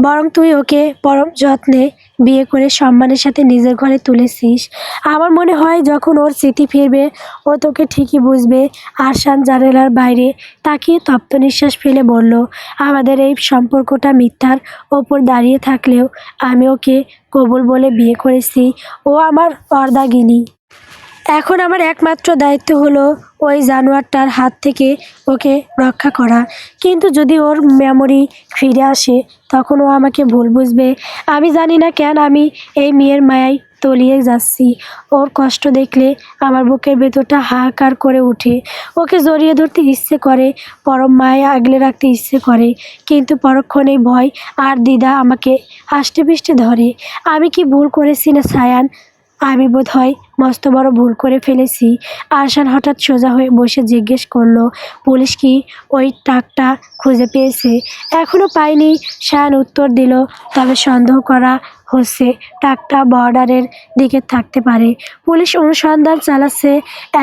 বরং তুই ওকে পরম যত্নে বিয়ে করে সম্মানের সাথে নিজের ঘরে তুলেছিস। আমার মনে হয় যখন ওর স্মৃতি ফিরবে, ও তোকে ঠিকই বুঝবে। আরশান জানালার বাইরে তাকিয়ে তপ্ত নিঃশ্বাস ফেলে বলল, আমাদের এই সম্পর্কটা মিথ্যার ওপর দাঁড়িয়ে থাকলেও আমি ওকে কবুল বলে বিয়ে করেছি। ও আমার অর্ধাঙ্গিনী। এখন আমার একমাত্র দায়িত্ব হলো ওই জানোয়ারটার হাত থেকে ওকে রক্ষা করা। কিন্তু যদি ওর মেমোরি ফিরে আসে, তখন ও আমাকে ভুল বুঝবে। আমি জানি না কেন আমি এই মেয়ের মায়ায় তলিয়ে যাচ্ছি। ওর কষ্ট দেখলে আমার বুকের ভেতরটা হাহাকার করে ওঠে। ওকে জড়িয়ে ধরতে ইচ্ছে করে, পরম মায়ে আগলে রাখতে ইচ্ছে করে, কিন্তু পরক্ষণেই ভয় আর দ্বিধা আমাকে আষ্টেপৃষ্টে ধরে। আমি কি ভুল করেছি না সায়ান? আমি বোধহয় মস্ত বড় ভুল করে ফেলেছি। আরশান হঠাৎ সোজা হয়ে বসে জিজ্ঞেস করলো, পুলিশ কি ওই ট্রাকটা খুঁজে পেয়েছে? এখনো পায়নি, শায়ান উত্তর দিল, তবে সন্দেহ করা হচ্ছে ট্রাকটা বর্ডারের দিকে থাকতে পারে। পুলিশ অনুসন্ধান চালাচ্ছে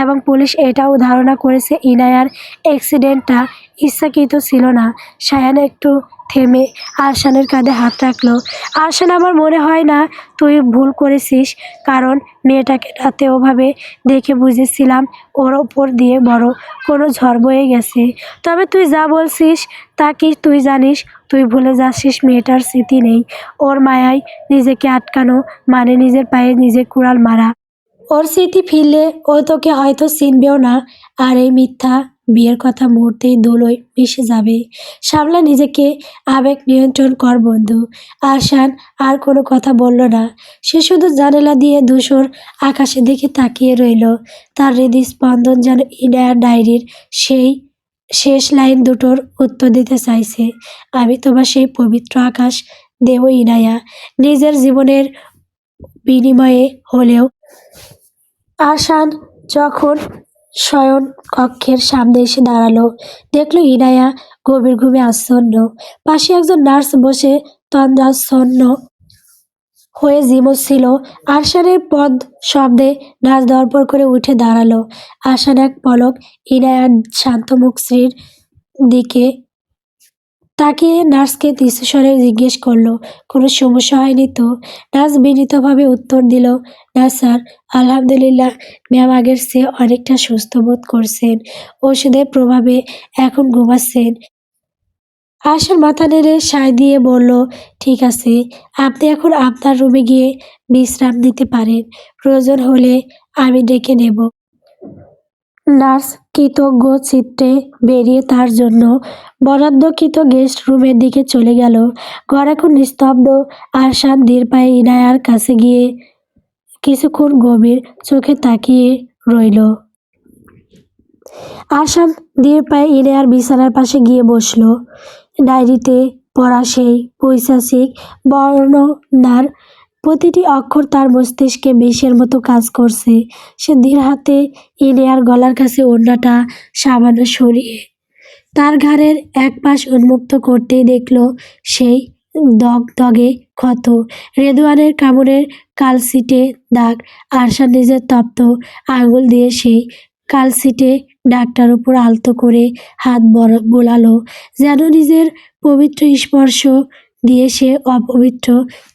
এবং পুলিশ এটাও ধারণা করেছে ইনায়ার অ্যাক্সিডেন্টটা ইচ্ছাকৃত ছিল না। শায়ান একটু থেমে আরশানের কাঁধে হাত রাখলো। আরশান, আমার মনে হয় না তুই ভুল করেছিস, কারণ মেয়েটাকে রাতে ওভাবে দেখে বুঝেছিলাম ওর ওপর দিয়ে বড় কোনো ঝড় বয়ে গেছে। তবে তুই যা বলছিস তা কি তুই জানিস? তুই ভুলে যাচ্ছিস মেয়েটার স্মৃতি নেই। ওর মায়ায় নিজেকে আটকানো মানে নিজের পায়ে নিজে কুড়াল মারা। ওর স্মৃতি ফিরলে ও তোকে হয়তো চিনবেও না, আর এই মিথ্যা বিয়ের কথা মুহূর্তেই ধুলোয় মিশে যাবে। সামলা নিজেকে, আবেগ নিয়ন্ত্রণ কর বন্ধু। আরশান আর কোনো কথা বলল না। সে শুধু জানালা দিয়ে ধূসর আকাশের দিকে তাকিয়ে রইল। তার হৃদস্পন্দন যেন ইনায়ার ডায়েরির সেই শেষ লাইন দুটোর উত্তর দিতে চাইছে। আমি তোমার সেই পবিত্র আকাশ দেব ইনায়া, নিজের জীবনের বিনিময়ে হলেও। আরশান যখন শয়ন কক্ষের সামনে এসে দাঁড়ালো, দেখল ইনায়া গভীর ঘুমে আচ্ছন্ন। পাশে একজন নার্স বসে তন্দ্রাচ্ছন্ন হয়ে ঝিমোচ্ছিল। আরশানের পদ শব্দে নার্স ধড়ফড় করে উঠে দাঁড়ালো। আরশান এক পলক ইনায়ার শান্ত মুখশ্রীর দিকে তাকিয়ে নার্সকে তীক্ষ্ণস্বরে জিজ্ঞেস করলো, কোনো সমস্যা হয়নি তো? নার্স বিনীতভাবে উত্তর দিল, না স্যার, আলহামদুলিল্লাহ, ম্যাম আগের চেয়ে অনেকটা সুস্থ বোধ করছেন। ওষুধের প্রভাবে এখন ঘুমাচ্ছেন। আশার মাথা নেড়ে সায় দিয়ে বলল, ঠিক আছে, আপনি এখন আপনার রুমে গিয়ে বিশ্রাম নিতে পারেন। প্রয়োজন হলে আমি ডেকে নেব। নার্স কৃতজ্ঞ চিত্তে বেরিয়ে তার জন্য বরাদ্দকৃত গেস্ট রুমের দিকে চলে গেল। ঘর এখন নিস্তব্ধ। আরশান ধীর পায়ে ইনায়ার কাছে গিয়ে কিছুক্ষণ গভীর চোখে তাকিয়ে রইল। আরশান ধীর পায়ে ইনায়ার বিছানার পাশে গিয়ে বসল। ডায়েরিতে পড়া সেই পৈশাচিক বর্ণনার প্রতিটি অক্ষর তার মস্তিষ্কে বিষের মতো কাজ করছে। সে ধীর হাতে ইলিয়ার গলার কাছে ওড়নাটা সামান্য সরিয়ে তার ঘাড়ের এক পাশ উন্মুক্ত করতেই দেখল সেই দগদগে ক্ষত, রেদওয়ানের কামড়ের কালশিটে দাগ। আরশান নিজের তপ্ত আঙুল দিয়ে সেই কালশিটে দাগটার উপর আলতো করে হাত বোলালো, যেন নিজের পবিত্র স্পর্শ দিয়ে সে অপবিত্র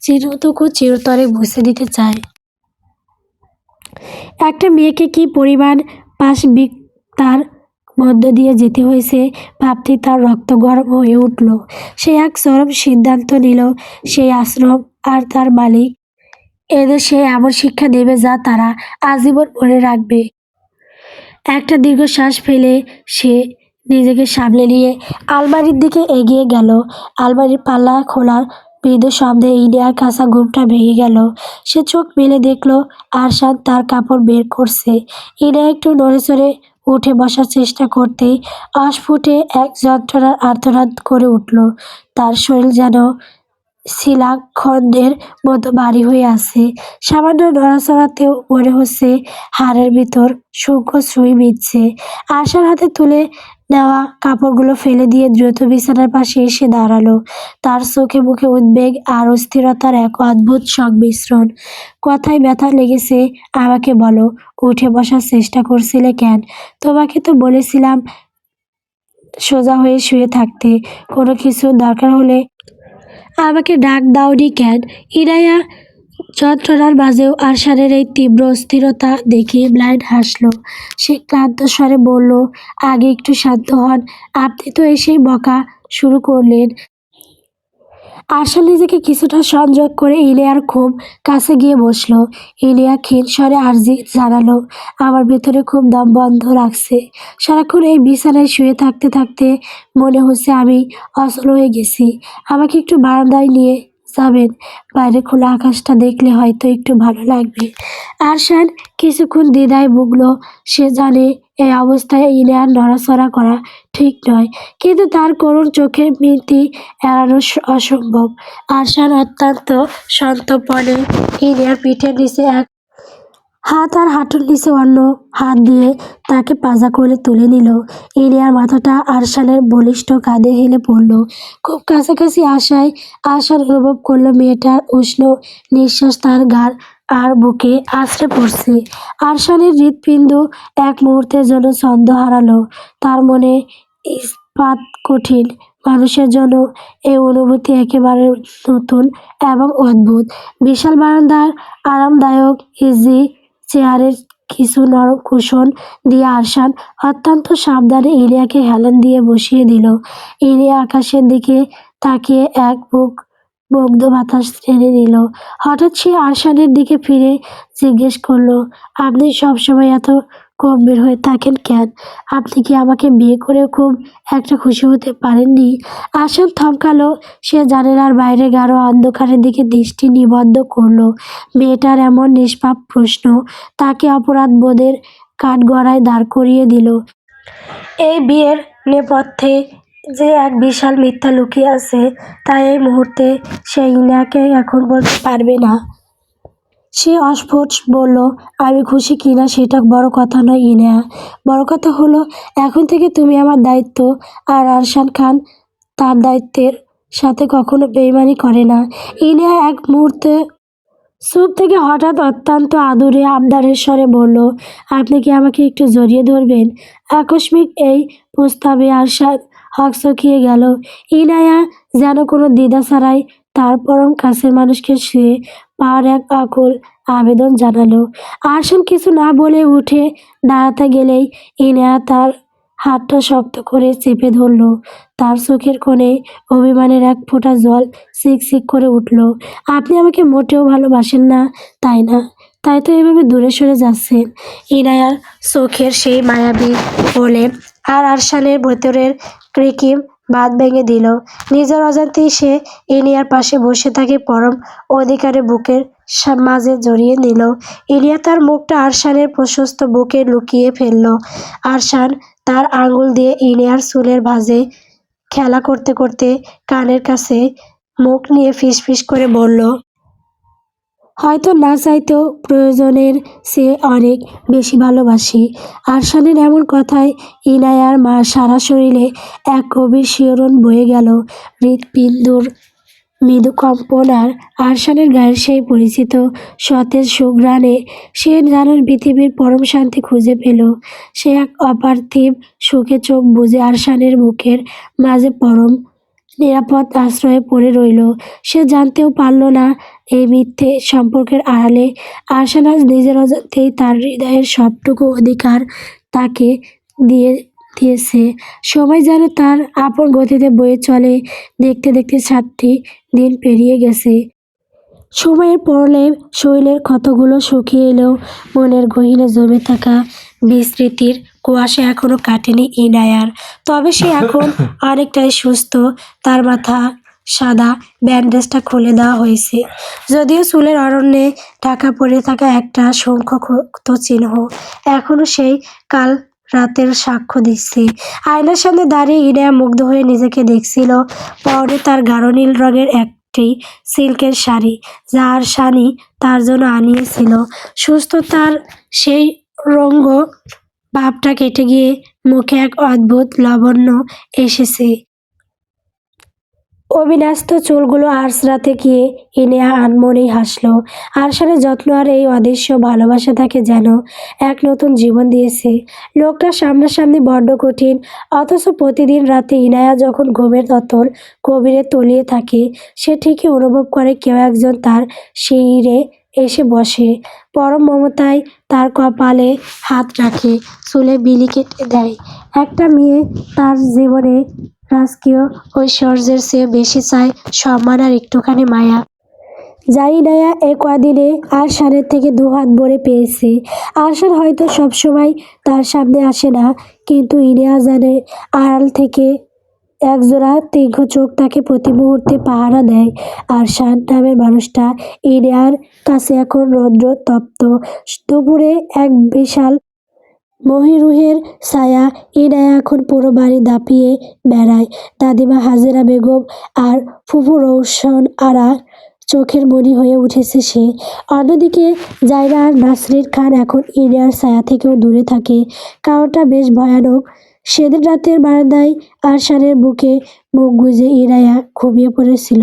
চিহ্নটুকু চিরতরে মুছে দিতে চায়। একটা মেয়েকে কি পরিমাণ পাশবিকতার মধ্য দিয়ে যেতে হয়েছে ভাবতেই তার রক্ত গরম হয়ে উঠল। সে এক চরম সিদ্ধান্ত নিল, সেই আশ্রম আর তার মালিক এদের সে এমন শিক্ষা দেবে যা তারা আজীবন মনে রাখবে। একটা দীর্ঘশ্বাস ফেলে সে নিজেকে সামলে নিয়ে আলমারির দিকে এগিয়ে গেল। আলমারির পাল্লা খোলার মৃদু শব্দে ইলিয়ার কাঁচা ঘুমটা ভেঙে গেল। সে চোখ মেলে দেখল আরশাদ তার কাপড় বের করছে। ইলিয়া একটু নড়েচড়ে উঠে বসার চেষ্টা করতেই অস্ফুটে এক যন্ত্রণার আর্তনাদ করে উঠল। তার শরীর যেন শিলাখণ্ডের মতো ভারী হয়ে আছে। সামান্য নড়াচড়াতেও মনে হচ্ছে হাড়ের ভিতর সূক্ষ্ম সুই বিঁধছে। আশার হাতে তুলে নেওয়া কাপড়গুলো ফেলে দিয়ে দ্রুত বিছানার পাশে এসে দাঁড়ালো। তার চোখে মুখে উদ্বেগ আর অস্থিরতার এক অদ্ভুত সংমিশ্রণ। কথায় ব্যথা লেগেছে। আমাকে বলো, উঠে বসার চেষ্টা করছিলে কেন? তোমাকে তো বলেছিলাম সোজা হয়ে শুয়ে থাকতে। কোনো কিছুর দরকার হলে আমাকে ডাক দাওনি কেন? ইনায়া যন্ত্রণার মাঝেও আরশানের এই তীব্র অস্থিরতা দেখে ম্লান হাসল। সে ক্লান্ত স্বরে বলল, আগে একটু শান্ত হন। আপনি তো এসেই বকা শুরু করলেন। আরশান নিজেকে কিছুটা সংযত করে ইলিয়ার খুব কাছে গিয়ে বসল। ইলিয়া ক্ষীণ স্বরে আর্জি জানালো, আমার ভেতরে খুব দম বন্ধ রাখছে। সারাক্ষণ এই বিছানায় শুয়ে থাকতে থাকতে মনে হচ্ছে আমি অচল হয়ে গেছি। আমাকে একটু বারান্দায় নিয়ে যাবেন? বাইরে খোলা আকাশটা দেখলে হয়তো একটু ভালো লাগবে। আরশান কিছুক্ষণ দ্বিধায় ভুগল। সে জানে এই অবস্থায় ইলিয়ার নড়াচড়া করা ঠিক নয়, কিন্তু তার করুণ চোখের মিনতি এড়ানো অসম্ভব। আরশান অত্যন্ত সন্তর্পণে ইলিয়ার পিঠের নিচে এক হাত আর হাঁটুর নিচে অন্য হাত দিয়ে তাকে পাজা করে তুলে নিল। ইলিয়ার মাথাটা আরশানের বলিষ্ঠ কাঁধে হেলে পড়ল। খুব কাছাকাছি আসায় আরশান অনুভব করলো মেয়েটার উষ্ণ নিঃশ্বাস তার ঘাড় আর বুকে আছড়ে পড়ছে। আরশানের হৃৎপিণ্ড এক মুহূর্তের জন্য ছন্দ হারালো। তার মনে ইস্পাত কঠিন মানুষের জন্য এই অনুভূতি একেবারে নতুন এবং অদ্ভুত। বিশাল বারান্দার আরামদায়ক ইজি চেয়ারের কিছু নরম কুশন দিয়ে আরশান অত্যন্ত সাবধানে ইলিয়াকে হেলান দিয়ে বসিয়ে দিল। ইলিয়া আকাশের দিকে তাকিয়ে এক বুক মুগ্ধ বাতাস টেনে নিল। হঠাৎ সে আরশানের দিকে ফিরে জিজ্ঞেস করলো, আপনি সবসময় এত গম্ভীর হয়ে থাকেন কেন? আপনি কি আমাকে বিয়ে করে খুব একটা খুশি হতে পারেননি? আরশান থমকালো। সে জানালার বাইরে গাঢ় অন্ধকারের দিকে দৃষ্টি নিবদ্ধ করলো। মেয়েটার এমন নিষ্পাপ প্রশ্ন তাকে অপরাধ বোধের কাঠগড়ায় দাঁড় করিয়ে দিল। এই বিয়ের নেপথ্যে যে এক বিশাল মিথ্যা লুকিয়ে আছে তা এই মুহূর্তে সে ইনাকে এখন বলতে পারবে না। সে অস্ফুট বলল, আমি খুশি কিনা সেটা বড় কথা নয় ইনা। বড় কথা হলো এখন থেকে তুমি আমার দায়িত্ব। আর আরশান খান তার দায়িত্বের সাথে কখনো বেইমানি করে না। ইনা এক মুহূর্তে চুপ থেকে হঠাৎ অত্যন্ত আদুরে আবদারের স্বরে বলল, আপনি কি আমাকে একটু জড়িয়ে ধরবেন? আকস্মিক এই প্রস্তাবে আরশাদ হকচকিয়ে গেল। ইনায়া যেন কোনো দ্বিধা ছাড়াই তার পরম কাছের মানুষকে শুয়ে পাওয়ার এক আকুল আবেদন জানালো। আরশান কিছু না বলে উঠে দাঁড়াতে গেলেই ইনায়া তার হাতটা শক্ত করে চেপে ধরল। তার চোখের কোণে অভিমানের এক ফোঁটা জল চিকচিক করে উঠল। আপনি আমাকে মোটেও ভালোবাসেন না, তাই না? তাই তো এভাবে দূরে সরে যাচ্ছেন। ইনায়ার চোখের সেই মায়াবী বলে আর আরশানের ভেতরের কৃত্রিম বাঁধ ভেঙে দিল। নিজের অজান্তেই সে ইনিয়ার পাশে বসে তাকে পরম অধিকারে বুকের মাঝে জড়িয়ে নিল। ইনিয়া তার মুখটা আরশানের প্রশস্ত বুকে লুকিয়ে ফেলল। আরশান তার আঙ্গুল দিয়ে ইনিয়ার চুলের ভাঁজে খেলা করতে করতে কানের কাছে মুখ নিয়ে ফিসফিস করে বলল, হয়তো না চাইতেও প্রয়োজনের চেয়ে অনেক বেশি ভালোবাসি। আরশানের এমন কথায় ইনায়ার মার সারা শরীরে এক গভীর শিহরণ বয়ে গেল। হৃৎপিণ্ডর মৃদু কম্পন আর আরশানের গায়ের সেই পরিচিত সতেজ সুঘ্রাণে সে যেন পৃথিবীর পরম শান্তি খুঁজে পেল। সে এক অপার্থিব সুখে চোখ বুজে আরশানের মুখের মাঝে পরম নিরাপদ আশ্রয়ে পড়ে রইল। সে জানতেও পারল না এই মিথ্যে সম্পর্কের আড়ালে আরশান আজ নিজের অজান্তেই তার হৃদয়ের সবটুকু অধিকার তাকে দিয়ে দিয়েছে। সময় যেন তার আপন গতিতে বয়ে চলে। দেখতে দেখতে 7টি দিন পেরিয়ে গেছে। সময়ের প্রলেপ শরীরের ক্ষতগুলো শুকিয়ে এলেও মনের গহীনে জমে থাকা বিস্মৃতির কুয়াশা এখনো কাটেনি ইনায়ার। তবে সে এখন অনেকটাই সুস্থ। তার মাথা সাদা ব্যান্ডেজটা খুলে দেওয়া হয়েছে, যদিও চুলের অরণ্যে ঢাকা পড়ে থাকা একটা শঙ্খক্ষত চিহ্ন এখনো সেই কাল রাতের সাক্ষ্য দিচ্ছে। আয়নার সামনে দাঁড়িয়ে ইনায়া মুগ্ধ হয়ে নিজেকে দেখছিল। পরনে তার গাঢ় নীল রঙের একটি সিল্কের শাড়ি, যা আরশানি তার জন্য আনিয়েছিল। সুস্থতার সেই রঙ্গ ভাবটা কেটে গিয়ে মুখে এক অদ্ভুত লাবণ্য এসেছে। অবিন্যস্ত চুলগুলো আঁচড়াতে গিয়ে ইনায়া আনমনেই হাসল। আরশানের যত্ন আর এই অদৃশ্য ভালোবাসা তাকে যেন এক নতুন জীবন দিয়েছে। লোকটা সামনাসামনি বড্ড কঠিন, অথচ প্রতিদিন রাতে ইনায়া যখন ঘুমের অতল গভীরে তলিয়ে থাকে, সে ঠিকই অনুভব করে কেউ একজন তার শিরে এসে বসে, পরম মমতায় তার কপালে হাত রাখে, চুলে বিলি কেটে দেয়। একটা মেয়ে তার জীবনে রাজকীয় ঐশ্বর্যের চেয়ে বেশি চায় সম্মান আর একটুখানি মায়া, যা ইনায়া এ কদিনে আরশানের থেকে দুহাত ভরে পেয়েছে। আরশান হয়তো সবসময় তার সামনে আসে না, কিন্তু ইনায়া জানে আড়াল থেকে একজোড়া তীক্ষ্ণ চোখ তাকে প্রতি মুহূর্তে পাহারা দেয়। আরশান নামের মানুষটা ইনায়ার কাছে এখন রৌদ্র তপ্ত দুপুরে এক বিশাল মহিরুহের ছায়া। ইনায়া এখন পুরো বাড়ি দাপিয়ে বেড়ায়। দাদিমা হাজেরা বেগম আর ফুফু রৌশন আরা চোখের মণি হয়ে উঠেছে সে। অন্যদিকে জায়রা আর নাসরিন খান এখন ইনায়ার ছায়া থেকেও দূরে থাকে। কারণটা বেশ ভয়ানক। সেদিন রাতের বারান্দায় আরশানের বুকে মুখ গুজে ইনায়া ঘুমিয়ে পড়েছিল।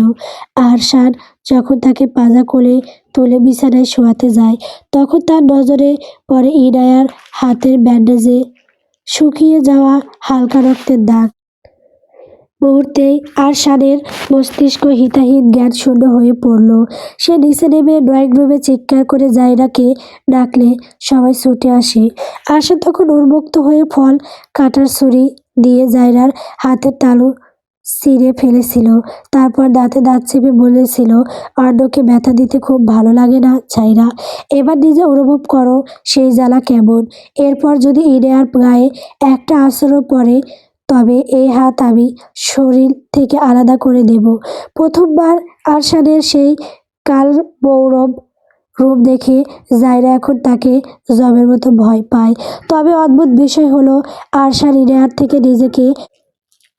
আরশান যখন তাকে পাজা কোলে তুলে বিছানায় শোয়াতে যায়, তখন তার নজরে পড়ে ইনায়ার হাতের ব্যান্ডেজে শুকিয়ে যাওয়া হালকা রক্তের দাগ। মুহূর্তেই আরশানের মস্তিষ্ক হিতাহিত জ্ঞান শূন্য হয়ে পড়ল। সে নিচে নেমে ড্রয়িং রুমে চিৎকার করে জায়রাকে ডাকলে সবাই ছুটে আসে। আরশান তখন উন্মুক্ত হয়ে ফল কাটার ছুরি দিয়ে জায়রার হাতের তালু ছিঁড়ে ফেলেছিল। তারপর দাঁতে দাঁত চেপে বলেছিল, অন্যকে ব্যথা দিতে খুব ভালো লাগে না জায়রা, এবার নিজে অনুভব করো সেই জ্বালা কেমন। এরপর যদি ইনায়ার গায়ে একটা আঁচড়ও পড়ে, তবে এই হাত আমি শরীর থেকে আলাদা করে দেব। প্রথমবার আরশানের সেই কালমৌরব রূপ দেখে জায়রা এখন তাকে জমের মতো ভয় পায়। তবে অদ্ভুত বিষয় হলো, আরশান ইনায়ার থেকে নিজেকে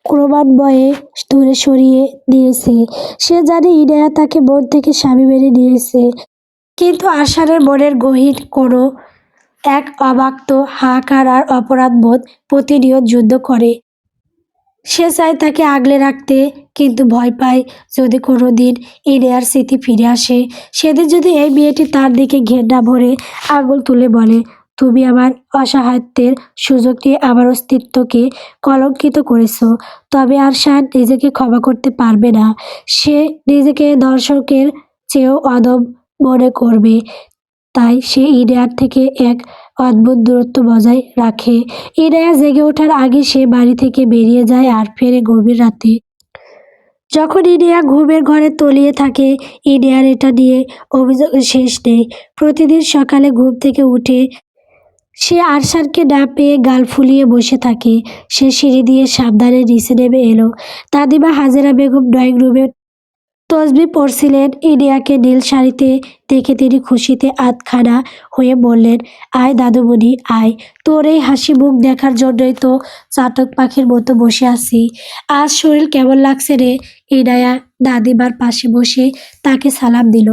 ক্রমান্বয়ে দূরে সরিয়ে দিয়েছে। সে জানে ইনায়া তাকে মন থেকে স্বামী মেনে নিয়েছে, কিন্তু আরশানের মনের গহীন কোনো এক অব্যক্ত হাহাকার আর অপরাধবোধ প্রতিনিয়ত যুদ্ধ করে। সে চায় তাকে আগলে রাখতে, কিন্তু ভয় পায় যদি কোনো দিন ইনায়ার স্মৃতি ফিরে আসে, সেদিন যদি এই মেয়েটি তার দিকে ঘেন্না ভরে আঙুল তুলে বলে, তুমি আমার অসহায়ত্বের সুযোগ নিয়ে আমার অস্তিত্বকে কলঙ্কিত করেছ, তবে আরশান নিজেকে ক্ষমা করতে পারবে না। সে নিজেকে দর্শকের চেয়েও অদম মনে করবে। তাই সে ইনায়ার থেকে এক অদ্ভুত দূরত্ব বজায় রাখে। ইনায়া জেগে ওঠার আগে সে বাড়ি থেকে বেরিয়ে যায় আর ফেরে গভীর রাতে। যখন ইনায়া ঘুমের ঘরে তলিয়ে থাকে, ইনায়ার এটা নিয়ে অভিযোগের শেষ নেই। প্রতিদিন সকালে ঘুম থেকে উঠে সে আরশানকে না পেয়ে গাল ফুলিয়ে বসে থাকে। সে সিঁড়ি দিয়ে সাবধানে নিচে নেমে এলো। দাদিমা হাজেরা বেগম ড্রয়িং রুমে তসবিহ পড়ছিলেন। ইনিয়াকে নীল শাড়িতে দেখে তিনি খুশিতে আধখানা হয়ে বললেন, আয় দাদুমণি আয়, তোর এই হাসি মুখ দেখার জন্যই তো চাতক পাখির মতো বসে আছি। আজ শরীর কেমন লাগছে রে? ইনায়া দাদিমার পাশে বসে তাকে সালাম দিল।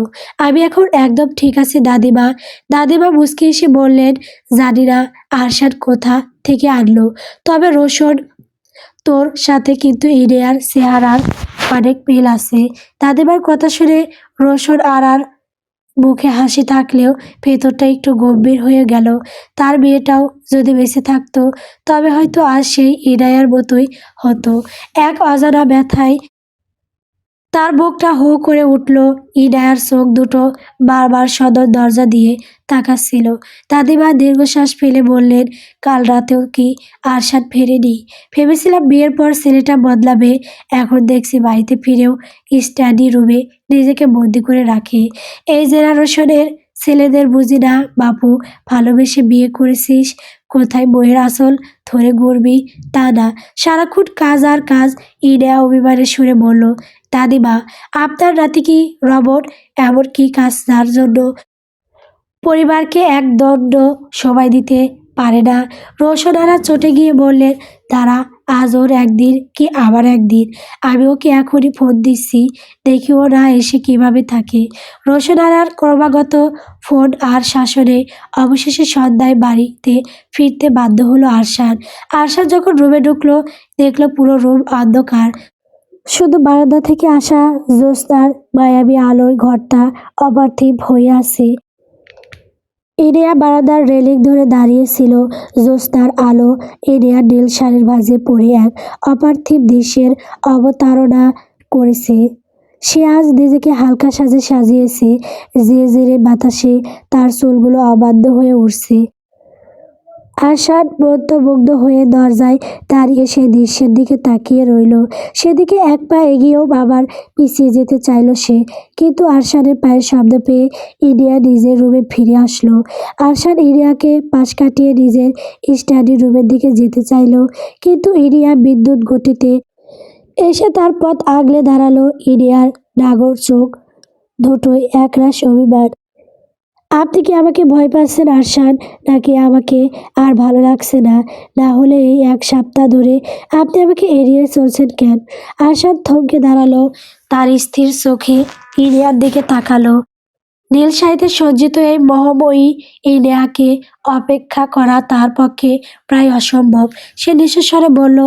আমি এখন একদম ঠিক আছি দাদিমা। দাদিমা মুচকি এসে বললেন, জানি না আরশাদ কোথা থেকে আনলো, তবে রোশন তোর সাথে কিন্তু ইনিয়ার চেহারার অনেক মিল আছে। দাদিমার কথা শুনে রোশন আর মুখে হাসি থাকলেও ভেতরটা একটু গম্ভীর হয়ে গেল। তার মেয়েটাও যদি বেঁচে থাকতো তবে হয়তো আজ সেই ইনায়ার মতোই হতো। এক অজানা ব্যথায় তার বুকটা হু করে উঠল। ইনায়ার চোখ দুটো বারবার সদর দরজা দিয়ে তাকাচ্ছিল। দাদিমা দীর্ঘশ্বাস ফেলে বললেন, কাল রাতেও কি আরশাদ ফেরেনি? ভেবেছিলাম বিয়ের পর ছেলেটা বদলাবে, এখন দেখছি বাড়িতে ফিরেও স্টাডি রুমে নিজেকে বন্দি করে রাখে। এই জেনারেশনের ছেলেদের বুঝি না বাপু, ভালোবেসে বিয়ে করেছিস, কোথায় বইয়ের আসল ধরে ঘুরবি তা না, সারাক্ষণ কাজ আর কাজ। ইনায়া অভিমানের সুরে বলল, দাদিমা আপনার নাতি কি রবট? এমন কি কাজ যার জন্য পরিবারকে একদণ্ড সময় দিতে পারে না? রোশনারা চটে গিয়ে বললেন, তারা আজ ওর একদিন কি আবার একদিন। আমি ওকে এখনই ফোন দিচ্ছি, দেখিও না এসে কিভাবে থাকে। রোশনারার ক্রমাগত ফোন আর শাসনে অবশেষে সন্ধ্যায় বাড়িতে ফিরতে বাধ্য হলো আরশাদ। আরশাদ যখন রুমে ঢুকলো, দেখলো পুরো রুম অন্ধকার। শুধু বারান্দা থেকে আসা জ্যোৎস্নার মায়াবী আলোয় ঘরটা অপার্থিব হয়ে আছে। ইনিয়া বারান্দার রেলিং ধরে দাঁড়িয়েছিল। জ্যোৎস্নার আলো ইনিয়ার নীল শাড়ির ভাঁজে পড়ে এক অপার্থিব দৃশ্যের অবতারণা করেছে। সে আজ নিজেকে হালকা সাজে সাজিয়েছে, ধীরে বাতাসে তার চুলগুলো অবাধ্য হয়ে উঠছে। আরশাদ মন্ত্রমুগ্ধ হয়ে দরজায় দাঁড়িয়ে সেই দৃশ্যের দিকে তাকিয়ে রইল। সেদিকে এক পা এগিয়েও আবার পিছিয়ে যেতে চাইল সে, কিন্তু আরশাদের পায়ের শব্দ পেয়ে ইনিয়া নিজের রুমে ফিরে আসলো। আরশাদ ইনিয়াকে পাশ কাটিয়ে নিজের স্টাডি রুমের দিকে যেতে চাইল, কিন্তু ইনিয়া বিদ্যুৎ গতিতে এসে তার পথ আগলে দাঁড়ালো। ইনিয়ার নাগর চোখ দুটোই একরাশ অভিমান। আপনি কি আমাকে ভয় পাচ্ছেন আরশাদ, নাকি আমাকে আর ভালো লাগছে না? না হলে এই এক সপ্তাহ ধরে আপনি আমাকে এড়িয়ে চলছেন কেন? আরশাদ থমকে দাঁড়ালো, তার স্থির চোখে ইলিয়ার দিকে তাকালো। নীল শাড়িতে সজ্জিত এই মহোময়ী ইলিয়াকে অপেক্ষা করা তার পক্ষে প্রায় অসম্ভব। সে নিঃস্বরে বলল,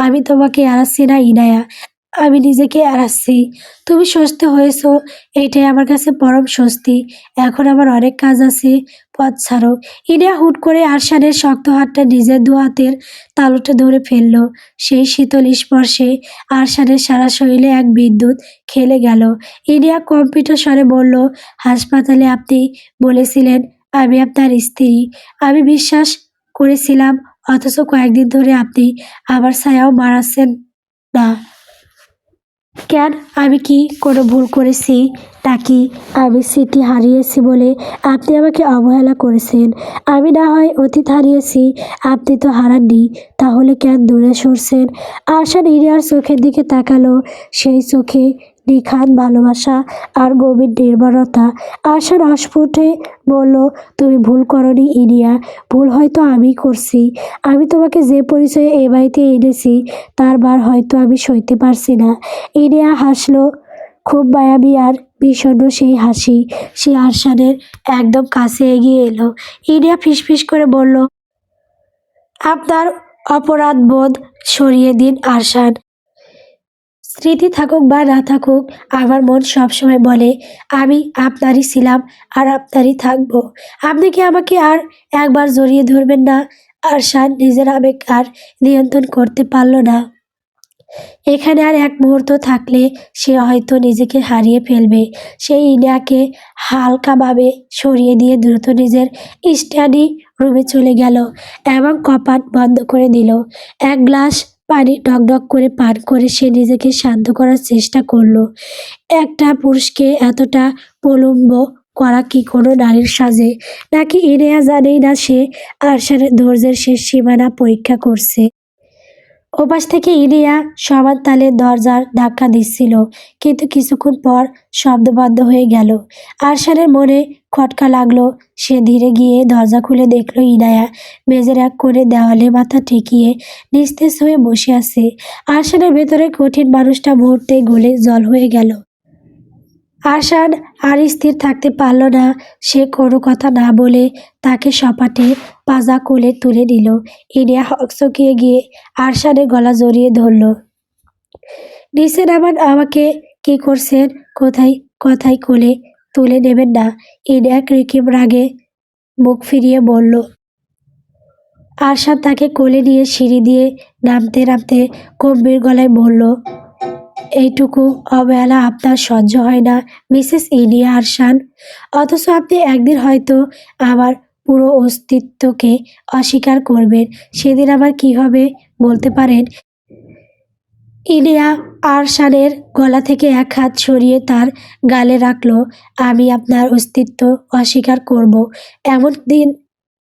আমি তোমাকে এড়াচ্ছি না ইনায়া, আমি নিজেকে এড়াচ্ছি। তুমি স্বস্তি হয়েছ, এটাই আমার কাছে পরম স্বস্তি। এখন আমার অনেক কাজ আছে, পথ ছাড়ো। ইনিয়া হুট করে আরশাদের শক্ত হাতটা নিজের দু হাতের তালুতে ধরে ফেলল। সেই শীতল স্পর্শে আরশাদের সারা শরীরে এক বিদ্যুৎ খেলে গেল। ইনিয়া কম্পিত স্বরে বলল, হাসপাতালে আপনি বলেছিলেন আমি আপনার স্ত্রী, আমি বিশ্বাস করেছিলাম, অথচ কয়েকদিন ধরে আপনি আমার ছায়াও মারাচ্ছেন না কেন? আমি কি কোনো ভুল করেছি, নাকি আমি স্মৃতি হারিয়েছি বলে আপনি আমাকে অবহেলা করেছেন? আমি না হয় অতীত হারিয়েছি, আপনি তো হারাননি, তাহলে কেন দূরে সরছেন? আরশাদ ইরিয়ার চোখের দিকে তাকালো, সেই চোখে নিখাদ ভালোবাসা আর গভীর নির্ভরতা। আরশাদ অস্ফুটে বলল, তুমি ভুল করনি ইনিয়া, ভুল হয়তো আমি করছি। আমি তোমাকে যে পরিচয়ে এ বাড়িতে এনেছি তার বার হয়তো আমি সইতে পারছি না। ইনিয়া হাসলো, খুব মায়াবী আর বিষণ্ণ সেই হাসি। সে আরশাদের একদম কাছে এগিয়ে এলো। ইনিয়া ফিসফিস করে বলল, আপনার অপরাধ বোধ সরিয়ে দিন আরশাদ। স্মৃতি থাকুক বা না থাকুক, আমার মন সবসময় বলে আমি আপনারই ছিলাম আর আপনারই থাকবো। আপনি কি আমাকে আর একবার জড়িয়ে ধরবেন না? আরশাদ নিজের আবেগ আর নিয়ন্ত্রণ করতে পারল না। এখানে আর এক মুহূর্ত থাকলে সে হয়তো নিজেকে হারিয়ে ফেলবে। সেই ইনিয়াকে হালকাভাবে সরিয়ে দিয়ে দ্রুত নিজের স্টাডি রুমে চলে গেল এবং কপাট বন্ধ করে দিল। এক গ্লাস পানি ডক করে পান করে সে নিজেকে শান্ত করার চেষ্টা করলো। একটা পুরুষকে এতটা প্রলম্ব করা কি কোনো নারীর সাজে? নাকি ইনিয়া জানেই না সে আরশাদের ধৈর্যের শেষ সীমানা পরীক্ষা করছে? ওপাশ থেকে ইলিয়া সমান তালে দরজার ধাক্কা দিচ্ছিল, কিন্তু কিছুক্ষণ পর শব্দ বন্ধ হয়ে গেল। আরশানের মনে খটকা লাগলো। সে ধীরে গিয়ে দরজা খুলে দেখলো ইনায়া মেঝের এক কোণে দেওয়ালে মাথা ঠেকিয়ে নিস্তেজ হয়ে বসে আছে। আরশানের ভেতরে কঠিন মানুষটা মুহূর্তে গলে জল হয়ে গেল। আরশান আর স্থির থাকতে পারল না। সে কোনো কথা না বলে তাকে সপাটে পাজা কোলে তুলে নিল। ইনিয়া হকচকিয়ে গিয়ে আরশানের গলা জড়িয়ে ধরল। নিচে নামান, আমাকে কি করছেন? কোথায় কথায় কোলে তুলে নেবেন না। ইনিয়া কৃত্রিম রাগে মুখ ফিরিয়ে বলল। আরশান তাকে কোলে নিয়ে সিঁড়ি দিয়ে নামতে নামতে গম্ভীর গলায় বলল, এইটুকু অবহেলা আপনার সহ্য হয় না মিসেস ইলিয়া আরশান? অথচ আপনি একদিন হয়তো আমার পুরো অস্তিত্বকে অস্বীকার করবেন। সেদিন আমার কি হবে বলতে পারেন? ইলিয়া আরশানের গলা থেকে এক হাত সরিয়ে তার গালে রাখল। আমি আপনার অস্তিত্ব অস্বীকার করব এমন দিন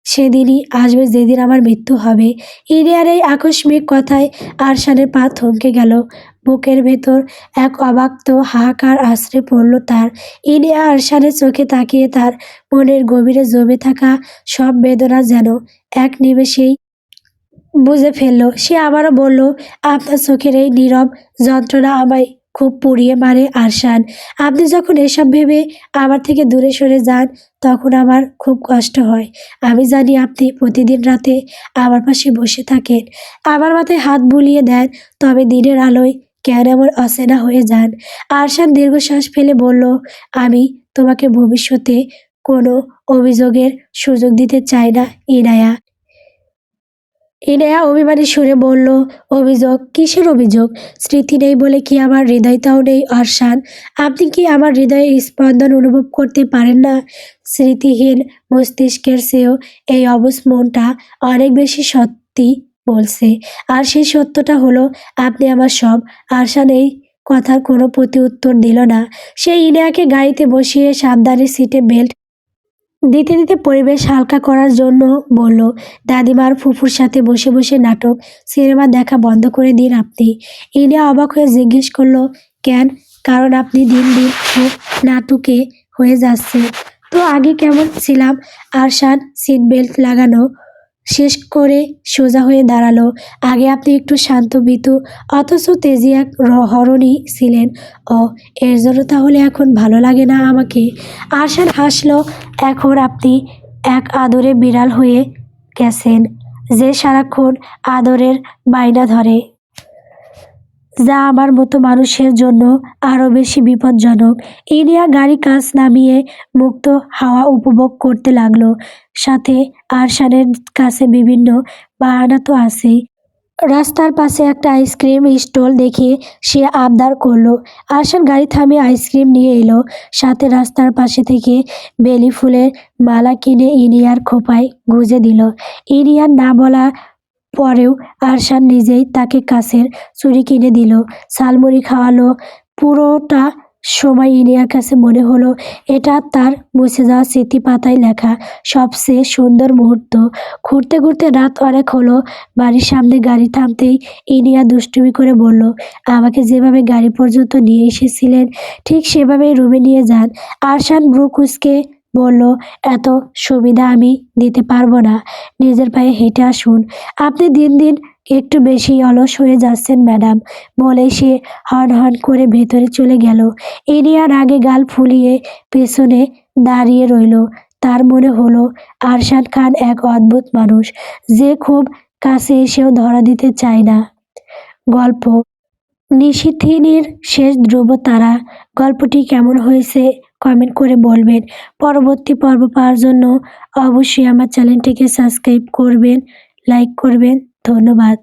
সেদিনই আসবে যেদিন আমার মৃত্যু হবে। ইলিয়ার এই আকস্মিক কথায় আরশানের পা থমকে গেল। বুকের ভেতর এক অব্যক্ত হাহাকার আছড়ে পড়ল তার। ইলিয়া আরশানের চোখে তাকিয়ে তার মনের গভীরে জমে থাকা সব বেদনা যেন এক নিমেষেই বুঝে ফেলল। সে আবারও বলল, আপনার চোখের এই নীরব যন্ত্রণা আমায় খুব পুড়িয়ে মারে আরশান। আপনি যখন এসব ভেবে আমার থেকে দূরে সরে যান তখন আমার খুব কষ্ট হয়। আমি জানি আপনি প্রতিদিন রাতে আমার পাশে বসে থাকেন, আমার মাথায় হাত বুলিয়ে দেন, তবে দিনের আলোয় কেন এমন অচেনা হয়ে যান? আরশান দীর্ঘশ্বাস ফেলে বলল, আমি তোমাকে ভবিষ্যতে কোনো অভিযোগের সুযোগ দিতে চাই না ইনায়া। ইনায়া অভিমানী সুরে বলল, অভিযোগ? কিসের অভিযোগ? স্মৃতি নেই বলে কি আমার হৃদয়টাও নেই আরশান? আপনি কি আমার হৃদয়ের স্পন্দন অনুভব করতে পারেন না? স্মৃতিহীন মস্তিষ্কের চেয়েও এই অবুঝ মনটা অনেক বেশি সত্যি বলছে। আর সেই সত্যটা হলো আপনি আমার সব। আরশান এই কথার কোনো প্রতি উত্তর দিল না। সে ইনায়াকে গাড়িতে বসিয়ে সাবধানে সিটে বেল্ট দিতে দিতে পরিবেশ হালকা করার জন্য বলল, দাদিমার ফুফুর সাথে বসে বসে নাটক সিনেমা দেখা বন্ধ করে দিন আপনি। ইনিয়া অবাক হয়ে জিজ্ঞেস করলো, কেন? কারণ আপনি দিন দিন খুব নাটুকে হয়ে যাচ্ছেন। তো আগে কেমন ছিলাম? আরশান সিট বেল্ট লাগানো শেষ করে সোজা হয়ে দাঁড়ালো। আগে আপনি একটু শান্ত ভীতু অথচ তেজি এক হরণী ছিলেন। ও, এর জন্য তাহলে এখন ভালো লাগে না আমাকে? আরশান হাসলো। এখন আপনি এক আদরে বিড়াল হয়ে গেছেন, যে সারাক্ষণ আদরের বায়না ধরে, যা আমার মতো মানুষের জন্য আরও বেশি বিপজ্জনক। ইনিয়া গাড়ি কাছ নামিয়ে মুক্ত হাওয়া উপভোগ করতে লাগলো। সাথে আরশানের কাছে বিভিন্ন বাহানা তো আছেই। রাস্তার পাশে একটা আইসক্রিম স্টল দেখে সে আবদার করলো। আরশান গাড়ি থামিয়ে আইসক্রিম নিয়ে এলো। সাথে রাস্তার পাশে থেকে বেলি ফুলের মালা কিনে ইনিয়ার খোঁপায় গুঁজে দিল। ইনিয়ার না বলা পরেও আরশান নিজেই তাকে কাছের চুড়ি কিনে দিল, ঝালমুড়ি খাওয়ালো। পুরোটা সময় ইনিয়ার কাছে মনে হলো এটা তার মুছে যাওয়া স্মৃতি পাতায় লেখা সবচেয়ে সুন্দর মুহূর্ত। ঘুরতে ঘুরতে রাত অনেক হলো। বাড়ির সামনে গাড়ি থামতেই ইনিয়া দুষ্টুমি করে বলল, আমাকে যেভাবে গাড়ি পর্যন্ত নিয়ে এসেছিলেন ঠিক সেভাবেই রুমে নিয়ে যান। আরশান ব্রু কুঁচকে বলল, এত সুবিধা আমি দিতে পারবো না, নিজের পায়ে হেঁটে আসুন। আপনি দিন দিন একটু বেশি অলস হয়ে যাচ্ছেন ম্যাডাম, বলেই সে হন হন করে ভেতরে চলে গেল। ইনিয়ার আগে গাল ফুলিয়ে পেছনে দাঁড়িয়ে রইল। তার মনে হলো আরশান খান এক অদ্ভুত মানুষ, যে খুব কাছে এসেও ধরা দিতে চায় না। গল্প নিশিথিনীর শেষ ধ্রুবতারা। গল্পটি কেমন হয়েছে কমেন্ট করে বলবেন। পরবর্তী পর্ব পাওয়ার জন্য অবশ্যই আমার চ্যানেলটিকে সাবস্ক্রাইব করবেন, লাইক করবেন। ধন্যবাদ।